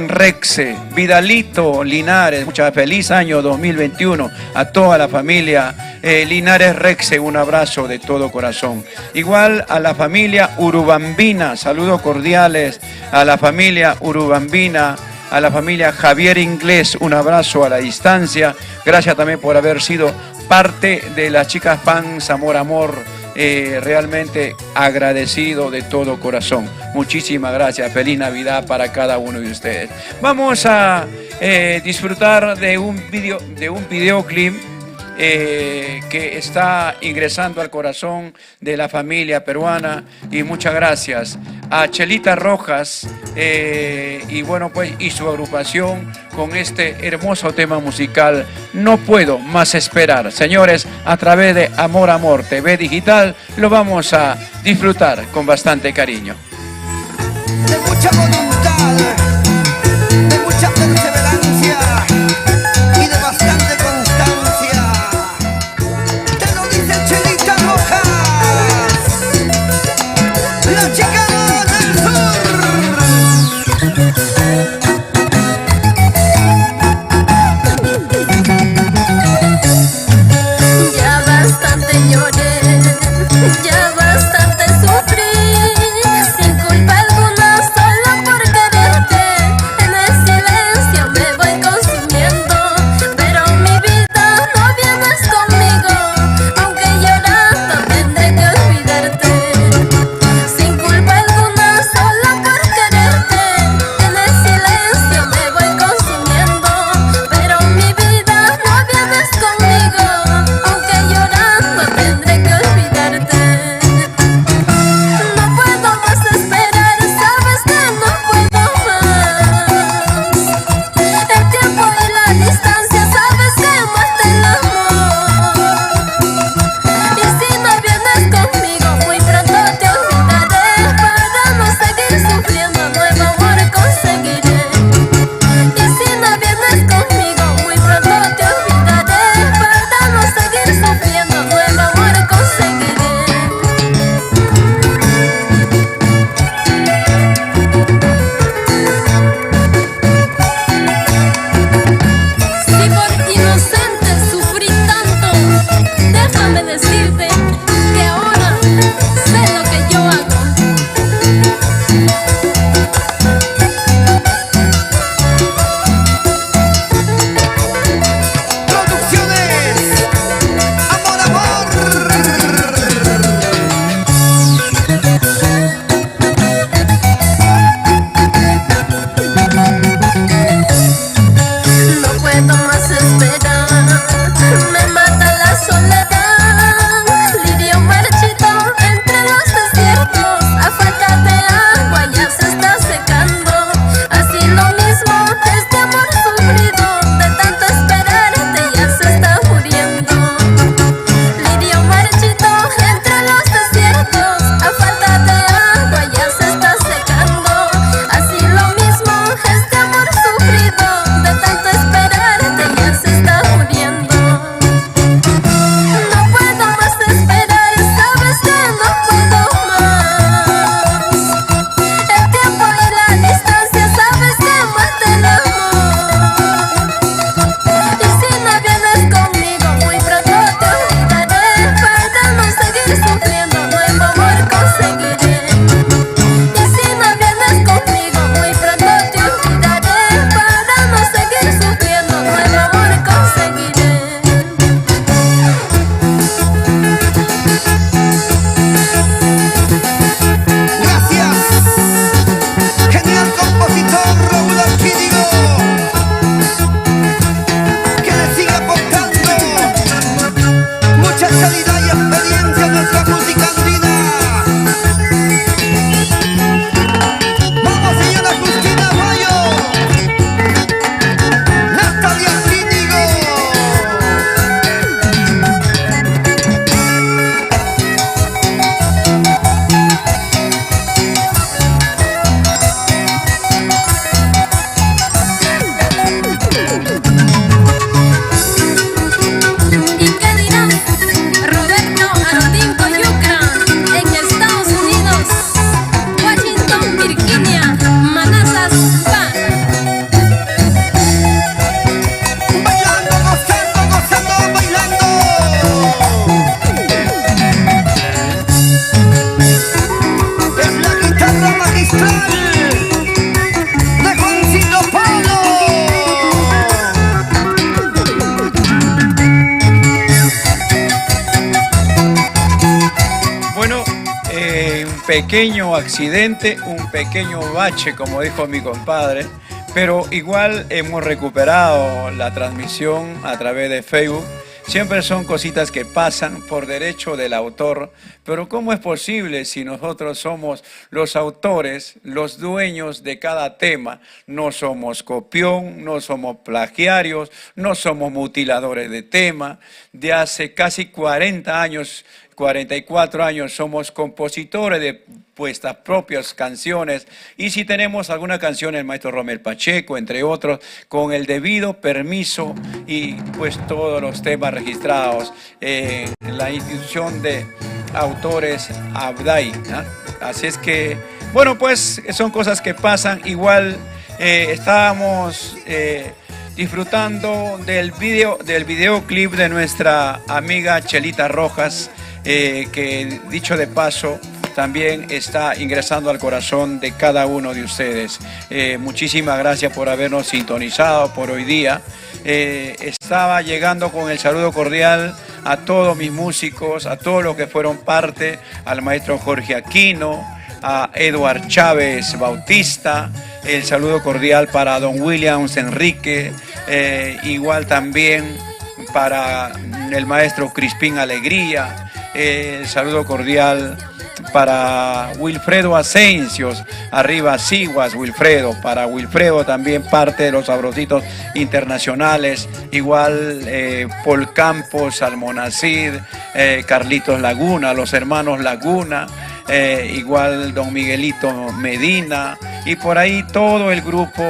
Rexe, Vidalito Linares, muchas feliz año 2021 a toda la familia Linares Rexe, un abrazo de todo corazón. Igual a la familia Urubambina, saludos cordiales a la familia Urubambina, a la familia Javier Inglés, un abrazo a la distancia. Gracias también por haber sido parte de las chicas fans Amor. Realmente agradecido de todo corazón. Muchísimas gracias. Feliz Navidad para cada uno de ustedes. Vamos a disfrutar de un videoclip que está ingresando al corazón de la familia peruana, y muchas gracias a Chelita Rojas y bueno pues y su agrupación con este hermoso tema musical No Puedo Más Esperar. Señores, a través de Amor TV Digital lo vamos a disfrutar con bastante cariño. De mucha voluntad, de mucha perseverancia y de bastante constancia. Te lo dice Chelita Rojas, la chica del sur. Ya bastante lloré, ya bastante sufrí, sin culpa alguna, solo por pequeño accidente, un pequeño bache, como dijo mi compadre, pero igual hemos recuperado la transmisión a través de Facebook. Siempre son cositas que pasan por derecho del autor, pero ¿cómo es posible si nosotros somos los autores, los dueños de cada tema? No somos copión, no somos plagiarios, no somos mutiladores de tema. De hace casi 40 años, 44 años, somos compositores de nuestras propias canciones, y si tenemos alguna canción, el maestro Romel Pacheco, entre otros, con el debido permiso y pues todos los temas registrados en la institución de autores Abday, ¿no? Así es que, bueno, pues son cosas que pasan. Igual estábamos disfrutando del videoclip de nuestra amiga Chelita Rojas, que dicho de paso también está ingresando al corazón de cada uno de ustedes. Muchísimas gracias por habernos sintonizado por hoy día. Estaba llegando con el saludo cordial a todos mis músicos, a todos los que fueron parte, al maestro Jorge Aquino, a Eduard Chávez Bautista, el saludo cordial para don Williams Enrique, igual también para el maestro Crispín Alegría, el saludo cordial para Wilfredo Asencios, arriba Siguas, Wilfredo, para Wilfredo también parte de los Sabrositos Internacionales, igual Paul Campos, Almonacid, Carlitos Laguna, los hermanos Laguna, igual don Miguelito Medina, y por ahí todo el grupo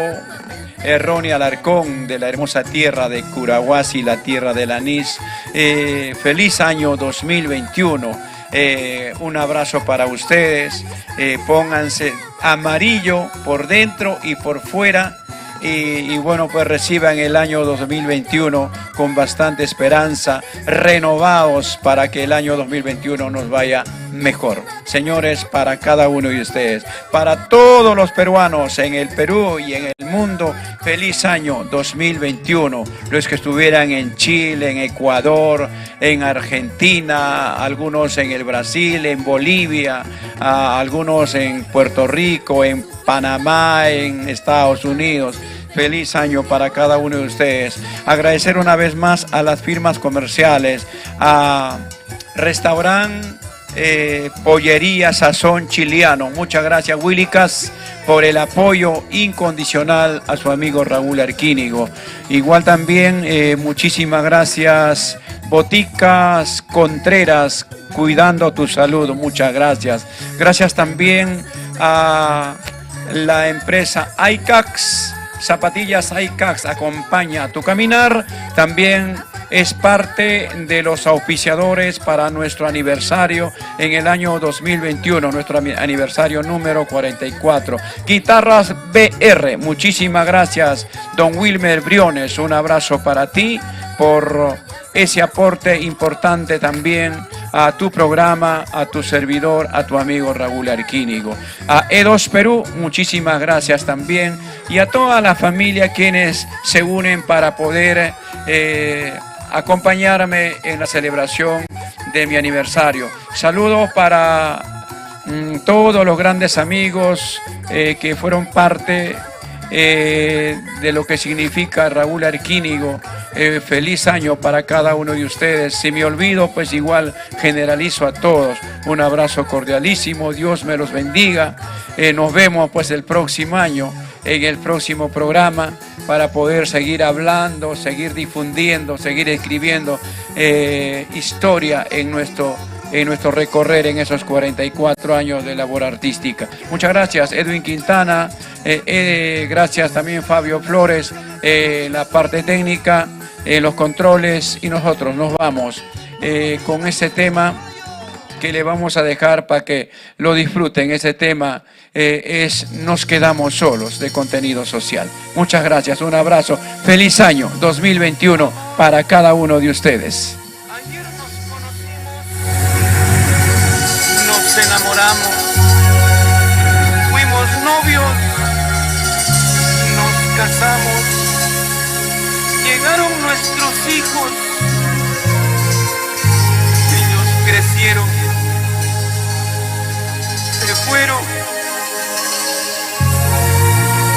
Ronnie Alarcón de la hermosa tierra de Curahuasi, la tierra del anís. Feliz año 2021. Un abrazo para ustedes. Pónganse amarillo por dentro y por fuera. Y bueno, pues reciban el año 2021 con bastante esperanza, renovados para que el año 2021 nos vaya mejor. Señores, para cada uno de ustedes, para todos los peruanos en el Perú y en el mundo, feliz año 2021. Los que estuvieran en Chile, en Ecuador, en Argentina, algunos en el Brasil, en Bolivia, algunos en Puerto Rico, en Panamá, en Estados Unidos. Feliz año para cada uno de ustedes. Agradecer una vez más a las firmas comerciales, a Restaurant Pollería Sazón Chiliano. Muchas gracias, Willicas, por el apoyo incondicional a su amigo Raúl Arquínigo. Igual también muchísimas gracias, Boticas Contreras, cuidando tu salud. Muchas gracias. Gracias también a la empresa ICAX, Zapatillas ICAX, acompaña tu caminar. También es parte de los auspiciadores para nuestro aniversario en el año 2021, nuestro aniversario número 44. Guitarras BR, muchísimas gracias, don Wilmer Briones, un abrazo para ti por ese aporte importante también a tu programa, a tu servidor, a tu amigo Raúl Arquínigo. A E2 Perú, muchísimas gracias también, y a toda la familia quienes se unen para poder acompañarme en la celebración de mi aniversario. Saludos para todos los grandes amigos que fueron parte de lo que significa Raúl Arquínigo. Feliz año para cada uno de ustedes. Si me olvido, pues igual generalizo a todos. Un abrazo cordialísimo, Dios me los bendiga. Nos vemos pues el próximo año en el próximo programa para poder seguir hablando, seguir difundiendo, seguir escribiendo historia en nuestro recorrer en esos 44 años de labor artística. Muchas gracias, Edwin Quintana, gracias también Fabio Flores, la parte técnica, los controles, y nosotros nos vamos con ese tema que le vamos a dejar para que lo disfruten. Ese tema es Nos quedamos solos, de contenido social. Muchas gracias, un abrazo, feliz año 2021 para cada uno de ustedes. Ayer nos conocimos, nos enamoramos, fuimos novios, nos casamos, llegaron nuestros hijos, ellos crecieron, se pero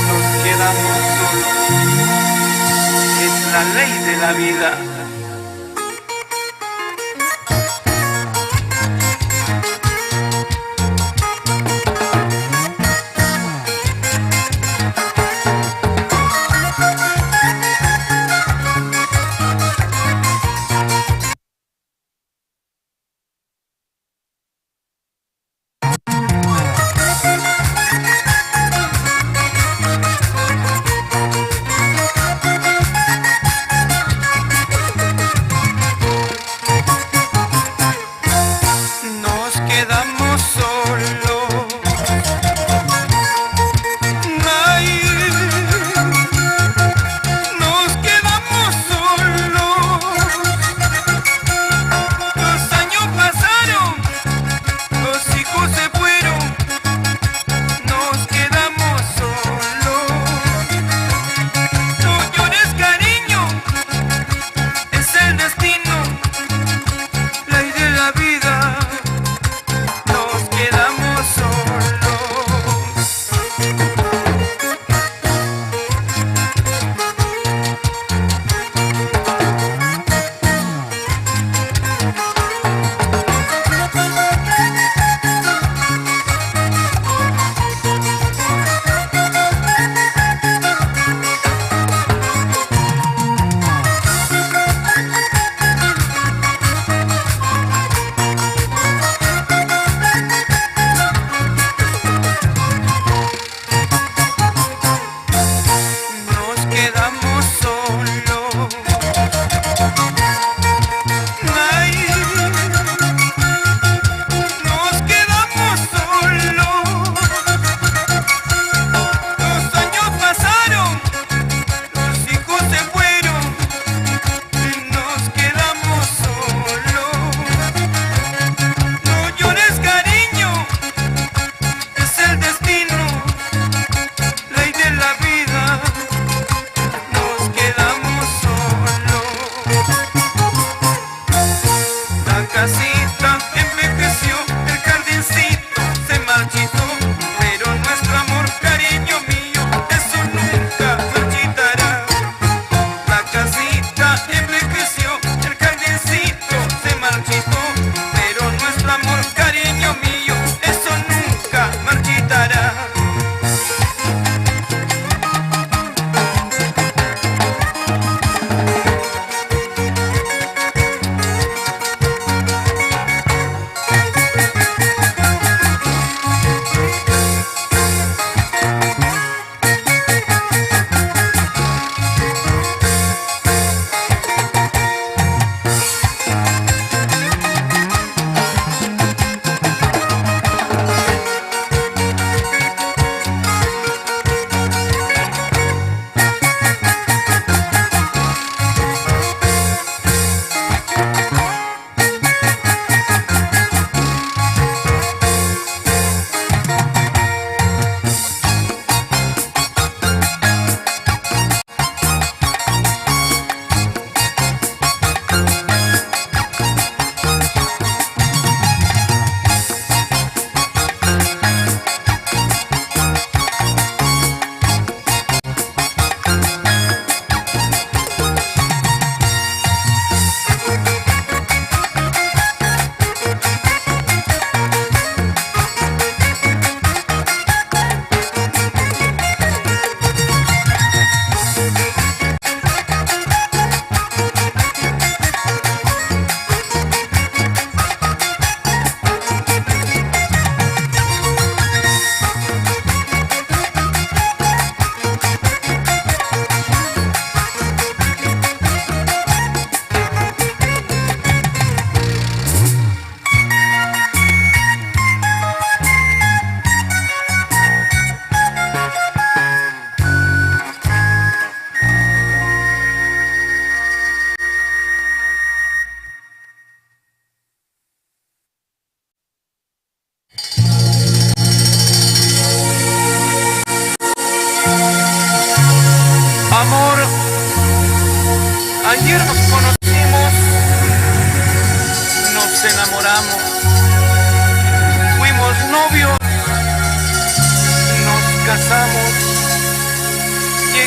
nos quedamos solos. Es la ley de la vida.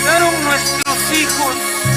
llegaron nuestros hijos.